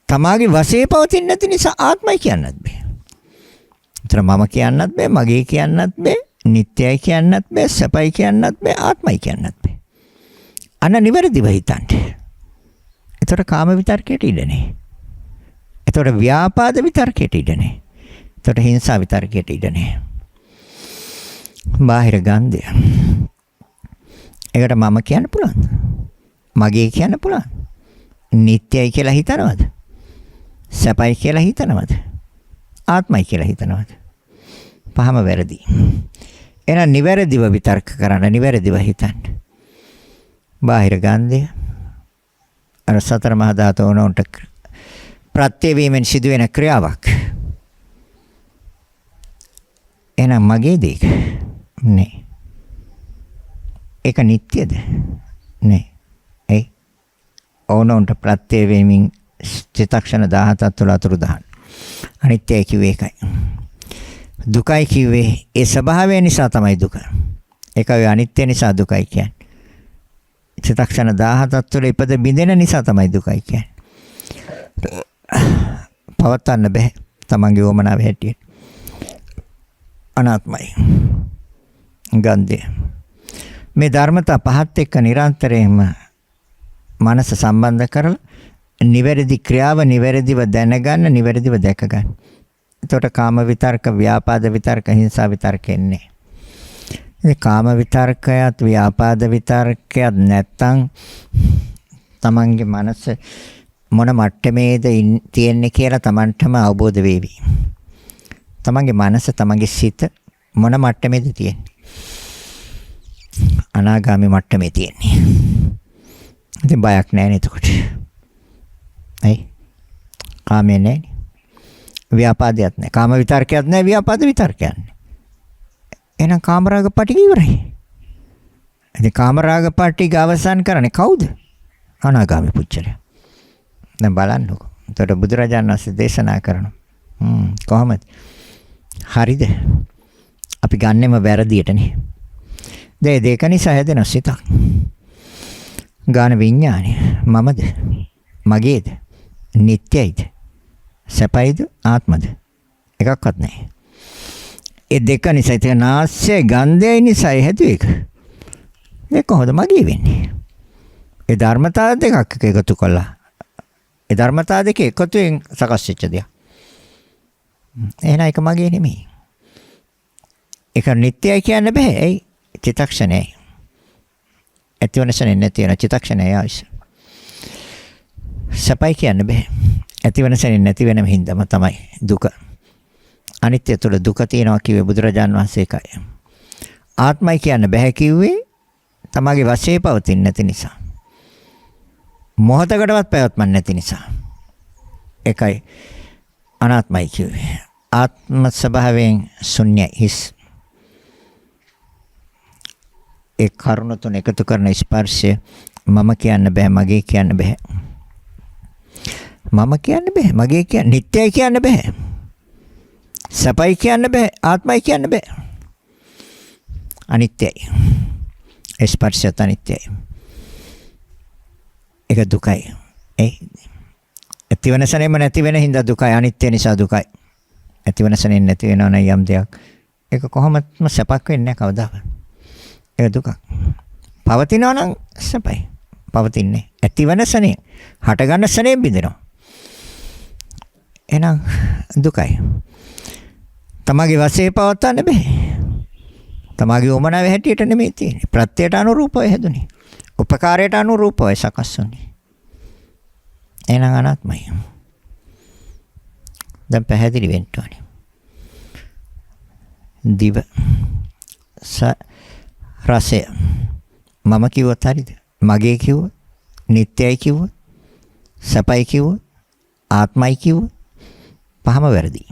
තමාගේ වශයේ පවතින්නේ නැති නිසා ආත්මයි කියන්නත් බෑ. ඒතර මම කියන්නත් බෑ, මගේ කියන්නත් බෑ, නිට්ටයයි කියන්නත් බෑ, සපයි කියන්නත් බෑ, ආත්මයි කියන්නත් බෑ. අන්න නිවැරදිව හිතන්න. ඒතර කාම විතර්කයට ඉඩ නැහැ. ඒතර ව්‍යාපාද විතර්කයට ඉඩ නැහැ. ඒතර හිංසා විතර්කයට ඉඩ නැහැ. බාහිර ගන්ධය. ඒකට මම කියන්න පුළුවන්. මගේ කියන්න පුළුවන්. නිට්ටයයි කියලා හිතනවද? සපයි කියලා හිතනවද? ආත්මයි කියලා හිතනවද? පහම වැරදි. එහෙනම් නිවැරදිව විතර්ක කරන්න, නිවැරදිව හිතන්න. බාහිර ගන්ධය අර සතර මහා ධාතු වුණොන්ට ප්‍රත්‍ය වීමෙන් සිදුවෙන ක්‍රියාවක්. එහෙනම් මගේ දෙයක නේ. ඒක නිට්ටයද? නේ. ඕනොන්ට ප්‍රත්‍ය වීමෙන් චිත්තක්ෂණ 17ක් තුළ අතුරුදහන්. අනිත්‍යයි කිව්වේ ඒකයි. දුකයි කිව්වේ ඒ ස්වභාවය නිසා තමයි දුක. ඒකයි අනිත්‍ය නිසා දුකයි කියන්නේ. චිත්තක්ෂණ 17ක් තුළ ඉපද බිඳෙන නිසා තමයි දුකයි කියන්නේ. පවත්වන්න බෑ තමන්ගේ වමනාව හැටියට. අනාත්මයි. ගන්ධය. මේ ධර්මතා පහත් එක්ක නිරන්තරයෙන්ම මනස සම්බන්ධ කරලා නිවැරදි ක්‍රියාව නිවැරදිව දැනගන්න, නිවැරදිව දැක ගන්න. එතකොට කාම විතර්ක, ව්‍යාපාද විතර්ක, හිංසා විතර්ක එන්නේ. මේ කාම විතර්කයත් ව්‍යාපාද විතර්කයත් නැත්තම් තමන්ගේ මනස මොන මට්ටමේද තියෙන්නේ කියලා තමන්ටම අවබෝධ වෙවි. තමන්ගේ මනස, තමන්ගේ සිත මොන මට්ටමේද තියෙන්නේ? අනාගාමී මට්ටමේ තියෙන්නේ. ඉතින් බයක් නැහැ නේද එතකොට? කාමයේ නැහැ. ව්‍යාපාදයක් නැහැ. කාම විතර්කයක් නැහැ, ව්‍යාපාද විතර්කයක් නැහැ. එහෙනම් කාමරාග පටිග ඉවරයි. ඉතින් කාමරාග පටිග අවසන් කරන්නේ කවුද? අනාගාමී පුච්චලයා. දැන් බලන්නකෝ. එතකොට බුදුරජාණන් වහන්සේ දේශනා කරනවා. කොහොමද? හරිද? අපි ගන්නෙම වැරදියටනේ. දෙක නිසා හැදෙන සිතක්. ගාන විඥානය මමද? මගේද? නිට්ටයයිද? සපයිද? ආත්මද? එකක්වත් නැහැ. ඒ දෙක නිසා ඉතින් නාස්‍ය ගන්ධයයි නිසා හැදුවේ ඒක. මේ කොහොමද මගේ වෙන්නේ? ඒ ධර්මතාව දෙකක් එකතු කළා. ඒ ධර්මතාව දෙක එකතුවෙන් සකස් වෙච්ච දෙයක්. එහෙනම් ඒක මගේ නෙමෙයි. ඒක නිට්ටයයි කියන්න බෑ. ඒ චිත්තක්ෂණයයි. ඇතිවනසනේ නැති වෙන චිත්තක්ෂණයයි ආයිස. සපයි කියන්න බෑ. ඇතිවනසනේ නැති වෙනම හින්දාම තමයි දුක. අනිත්‍ය තුළ දුක තියෙනවා කිව්වේ බුදුරජාන් වහන්සේ එකයි. ආත්මයි කියන්න බෑ කිව්වේ තමගේ වශයේ පවතින්නේ නැති නිසා. මොහතකටවත් පැවැත්මක් නැති නිසා. ඒකයි අනාත්මයි කිව්වේ. ආත්ම ස්වභාවයෙන් ශුන්‍යයි, හිස්. ඒ කරුණ තුන එකතු කරන ස්පර්ශය මම කියන්න බෑ, මගේ කියන්න බෑ. මම කියන්න බෑ, මගේ කියන්න, නිට්ටයයි කියන්න බෑ. සපයි කියන්න බෑ, ආත්මයි කියන්න බෑ. අනිත්‍යයි. ස්පර්ශයත් අනිත්‍යයි. ඒක දුකයි. ඇතිවනසනෙම නැති වෙන හින්දා දුකයි. අනිත්‍ය නිසා දුකයි. ඇතිවනසනෙන් නැති වෙනව නම් යම් දෙයක්. ඒක කොහොමත්ම සපක් වෙන්නේ නැහැ කවදාවත්. ඒක දුකක්. පවතිනවා නම් සපයි. පවතින්නේ. ඇතිවනසනේ හටගන්න සනේ බිඳිනවා. එහෙනම් දුකයි. තමගේ වශයෙන් පවත්වන්න බෑ. තමගේ උමනාවේ හැටියට නෙමෙයි තියෙන්නේ. ප්‍රත්‍යයට අනුරූපව හැදුනේ. උපකාරයට අනුරූපව සකස් වුනේ. එහෙනම් අනාත්මයි. දැන් පැහැදිලි වෙන්න ඕනේ. දිව රසය මම කිව්වොත් හරිද? මගේ කිව්වොත්, නිට්ටයයි කිව්වොත්, සපයි කිව්වොත්, ආත්මයි කිව්වොත් පහම වැරදි.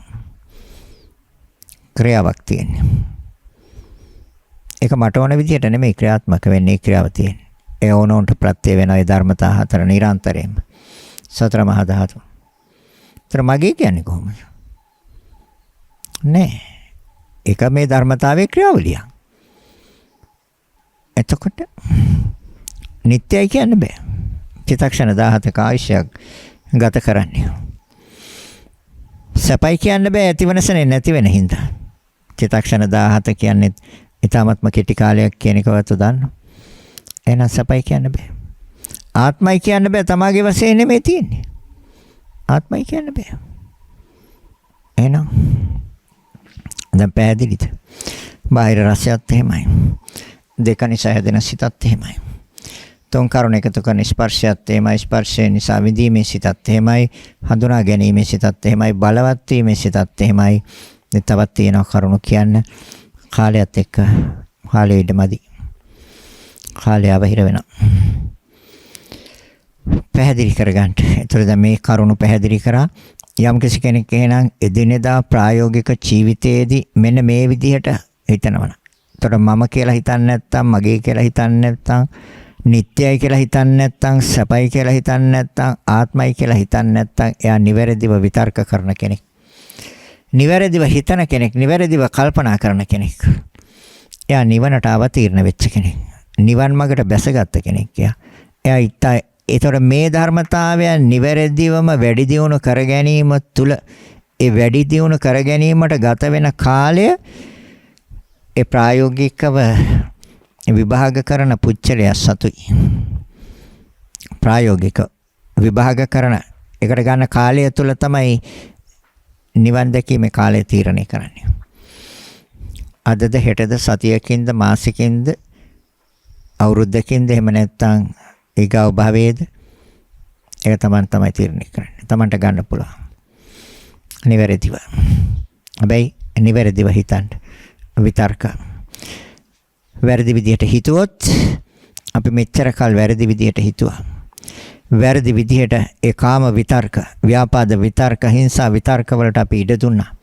ක්‍රියාවක් තියෙන්නේ. ඒක මට ඕන විදිහට නෙමෙයි ක්‍රියාත්මක වෙන්නේ ක්‍රියාව තියෙන්නේ. ඒ ඕනොන්ට ප්‍රත්‍ය වෙන ඒ ධර්මතා හතර නිරන්තරයෙන්ම. සතර මහා ධාතු. ඒතර මගේ කියන්නේ කොහොමද? නෑ. ඒක මේ ධර්මතාවයේ ක්‍රියාවලිය. එතකොට නිට්ටයයි කියන්න බෑ. චිත්තක්ෂණ 17ක ආයශයක් ගත කරන්නේ. සපයි කියන්න බෑ ඇතිවෙනසනේ නැති වෙන හින්දා. චිත්තක්ෂණ 17 කියන්නේ ඊටාත්ම කෙටි කාලයක් කියන එකවත් දන්නව. එහෙනම් සපයි කියන්න බෑ. ආත්මයි කියන්න බෑ. තමාගේ වශයෙන් නෙමෙයි තියෙන්නේ. ආත්මයි කියන්න බෑ. එහෙනම් දැන් පැහැදිලිද? බාහිර රසයත් එහෙමයි. දෙක නිසා හැදෙන සිතත් එහෙමයි. තුන් කරුණ එකතු කරන ස්පර්ශයත් එහෙමයි. ස්පර්ශය නිසා විඳීමේ සිතත් එහෙමයි. හඳුනා ගැනීමේ සිතත් එහෙමයි. බලවත් වීමේ සිතත් එහෙමයි. තවත් තියෙන කරුණු කියන්න කාලයත් එක්ක කාලෙ ඉදමදි. කාලය අවහිර වෙනවා. පැහැදිලි කරගන්න. ඒතර දැන් මේ කරුණු පැහැදිලි කරා යම් කෙනෙක් එහෙනම් එදිනෙදා ප්‍රායෝගික ජීවිතයේදී මෙන්න මේ විදිහට හිතනවනම්. ඒතර මම කියලා හිතන්නේ නැත්නම්, මගේ කියලා හිතන්නේ නැත්නම්, නිට්ටයයි කියලා හිතන්නේ නැත්නම්, සපයි කියලා හිතන්නේ නැත්නම්, ආත්මයි කියලා හිතන්නේ නැත්නම් එයා නිවැරදිව විතර්ක කරන කෙනෙක්. නිවැරදිව හිතන කෙනෙක්, නිවැරදිව කල්පනා කරන කෙනෙක්. එයා නිවනට අවතීර්ණ වෙච්ච කෙනෙක්. නිවන් මාර්ගට බැසගත් කෙනෙක්. එයා ඉතයි ඒතර මේ ධර්මතාවය නිවැරදිවම වැඩි දියුණු කර ගැනීම තුළ ඒ වැඩි දියුණු කර ගැනීමට ගත වෙන කාලය ඒ ප්‍රායෝගිකව විභාග කරන පුච්චලය සතුයි. ප්‍රායෝගික විභාග කරන එකට ගන්න කාලය තුළ තමයි නිවන් දැකීමේ කාලය තීරණය කරන්නේ. අදද හෙටද සතියකින්ද මාසෙකින්ද අවුරුද්දකින්ද එහෙම නැත්නම් ඊගාව භවයේද ඒක තමයි තීරණය කරන්නේ. තමන්ට ගන්න පුළුවන්. නිවැරදිව. හැබැයි නිවැරදිව හිතන්න. විතර්ක. වැරදි විදිහට හිතුවොත් අපි මෙච්චර කල් වැරදි විදිහට හිතුවා. වැරදි විදිහට ඒ කාම විතර්ක, ව්‍යාපාද විතර්ක, හිංසා විතර්ක වලට අපි ඉඩ දුන්නා.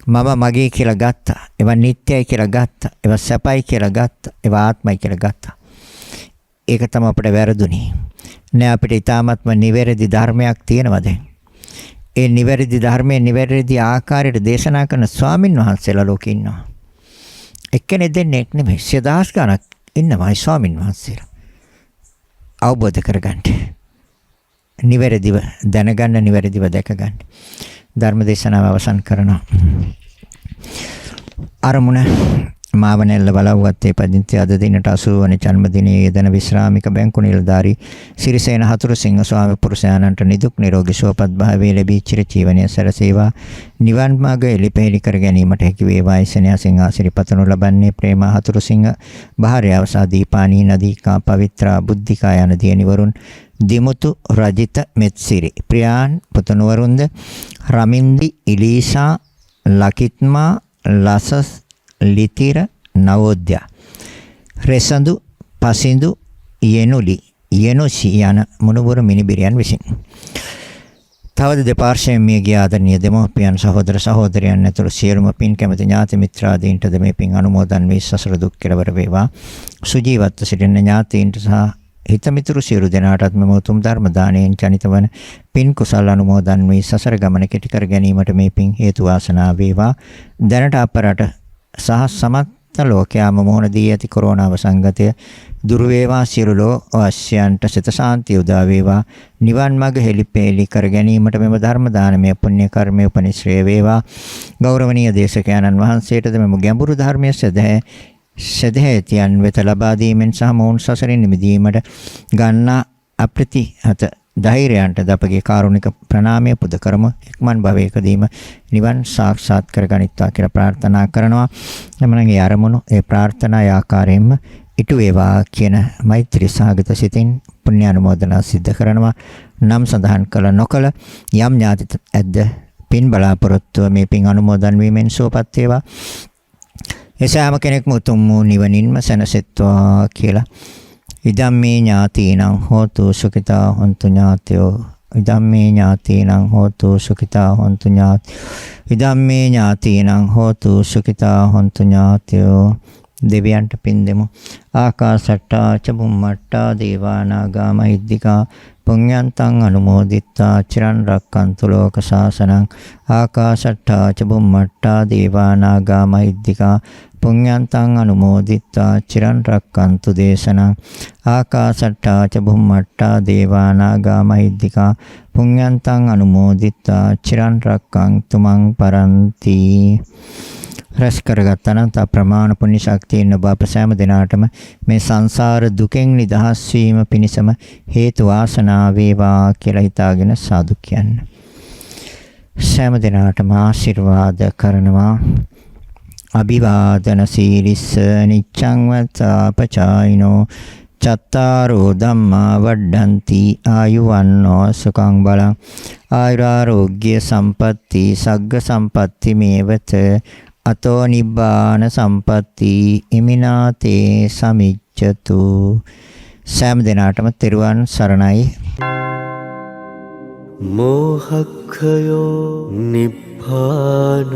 මම මගේ කියලා ගත්තා. ඒවා නිට්ටයයි කියලා ගත්තා. ඒවා සැපයි කියලා ගත්තා. ඒවා ආත්මයි කියලා ගත්තා. ඒක තමයි අපිට වැරදුනේ. නෑ අපිට ඊ타ත්ම නිවැරදි ධර්මයක් තියෙනවා දැන්. ඒ නිවැරදි ධර්මයේ නිවැරදි ආකාරයට දේශනා කරන ස්වාමින් වහන්සේලා ලෝකේ ඉන්නවා. එක්කෙනෙක් දෙන්නෙක් නෙමෙයි 100,000 ගණක් ඉන්නවායි ස්වාමින් වහන්සේලා. අවබෝධ කරගන්න. නිවැරදිව දැනගන්න, නිවැරදිව දැකගන්න. ධර්ම දේශනාව අවසන් කරනවා. අරමුණ මාවනැල්ල බලව්වත්තේ පදිංචි අද දිනට 80 වන ජන්මදිනයේ යෙදෙන විශ්‍රාමික බැංකු නිලධාරී සිරිසේන හතුරුසිංහ ස්වාමි පුරුෂයාණන්ට නිදුක් නිරෝගී සුවපත් භාවයේ ලැබී චිර ජීවනයේ සැලසේවා. නිවන් මාර්ග එලිපෙහෙලි කර ගැනීමට හැකි වේවා. ඉසෙනසින් ආශිර්වාදපතනු ලබන්නේ ප්‍රේම හතුරුසිංහ භාර්යාව සහ දීපානී නදීකා පවිත්‍රා බුද්ධිකා යන දියණිවරුන් දිමුතු රජිත මෙත්සිරි ප්‍රියාන් පුතණුවරුන්ද රමින්දි ඉලීසා ලකිත්මා ලසස් ලිතිර නවෝද්‍ය රෙසඳු පසිඳු යෙනුලි යෙනුසි යන මුණුබුරු මිනිබිරියන් විසින් තවද දෙපාර්ශ්වයෙන් මිය ගිය ආදරණීය දෙමව්පියන් සහෝදර සහෝදරයන් ඇතුළු සියලුම පින් කැමති ඥාති මිත්‍රාදීන්ටද මේ පින් අනුමෝදන් වී සසර දුක් කෙලවර වේවා. සුජීවත්ව සිටින ඥාතීන්ට සහ හිතමිතුරු සියලු දෙනාටත් මෙම උතුම් ධර්ම දාණයෙන් ජනිත වන පින් කුසල අනුමෝදන් වී සසර ගමන කෙටි කර ගැනීමට මේ පින් හේතු වාසනා වේවා. දැනට අපරට සහ සමස්ත ලෝකයාම මොහොන දී ඇති කොරෝනා වසංගතය දුර වේවා. සියලු ලෝකවාසීන්ට සිත සාන්තිය උදා වේවා. නිවන් මඟ හෙළිපෙහෙලි කර ගැනීමට මෙම ධර්ම දානමය පුණ්‍ය කර්මය උපනිශ්‍රේ වේවා. ගෞරවනීය දේශකයන්න් වහන්සේටද මෙම ගැඹුරු ධර්මයේ සදහැතියන් වෙත ලබා දීමෙන් සහ මොවුන් සසරින් මිදීමට ගන්නා අප්‍රතිහත ධෛර්යයන්ට අපගේ කාරුණික ප්‍රණාමය පුද කරමු. එක්මන් භවයකදීම නිවන් සාක්ෂාත් කරගනිත්වා කියලා ප්‍රාර්ථනා කරනවා. එමනම් ඒ අරමුණු ඒ ප්‍රාර්ථනා ආකාරයෙන්ම ඉටු වේවා කියන මෛත්‍රී සාගත සිතින් පුණ්‍ය අනුමෝදනා සිද්ධ කරනවා. නම් සඳහන් කළ නොකළ යම් ඥාති ඇද්ද පින් බලාපොරොත්තුව මේ පින් අනුමෝදන් වීමෙන් සුවපත් වේවා. එසෑම කෙනෙක්ම උතුම් වූ නිවනින්ම සැනසෙත්වා කියලා. ඉදම්මේ ඥාතීනං හෝතු සුඛිතා හොන්තු ඥාතයෝ. ඉදම්මේ ඥාතීනං හෝතු සුඛිතා හොන්තු ඥාතයෝ. ඉදම්මේ ඥාතීනං හෝතු සුඛිතා හොන්තු ඥාතයෝ. දෙවියන්ට පින් දෙමු. ආකාශට්ටා ච බුම්මට්ටා දේවා නාග මහිද්దికා පුඤ්ඤන්තං අනුමෝදිත්වා චිරන් රක්칸තු ලෝක ශාසනං. ආකාශට්ටා ච බුම්මට්ටා දේවා නාග මහිද්దికා පුඤ්ඤන්තං අනුමෝදිත්වා චිරන් රක්칸තු දේශනං. ආකාශට්ටා ච බුම්මට්ටා දේවා නාග මහිද්దికා පුඤ්ඤන්තං අනුමෝදිත්වා චිරන් රක්칸තු මං පරන්ති. රැස් කරගත්තා නම් තා ප්‍රමාණ පුණ්‍ය ශක්තියෙන් ඔබ අප සෑම දිනාටම මේ සංසාර දුකෙන් නිදහස් වීම පිණිසම හේතු වාසනා වේවා කියලා හිතාගෙන සාදු කියන්න. සෑම දිනාටම ආශිර්වාද කරනවා. අභිවාදන සීලිස්ස නිච්ඡං වත්තාපචායිනෝ චත්තාරෝ ධම්මා වඩ්ඩಂತಿ ආයුවන්නෝ සුඛං බලං ආයුරාෝග්‍ය සම්පatti සග්ග සම්පatti මේවත අතෝ නිබ්බාන සම්පatti ඉමිනාතේ සමිච්ඡතු. සෑම දිනාටම තෙරුවන් සරණයි. මෝහක්ඛයෝ නිබ්බානං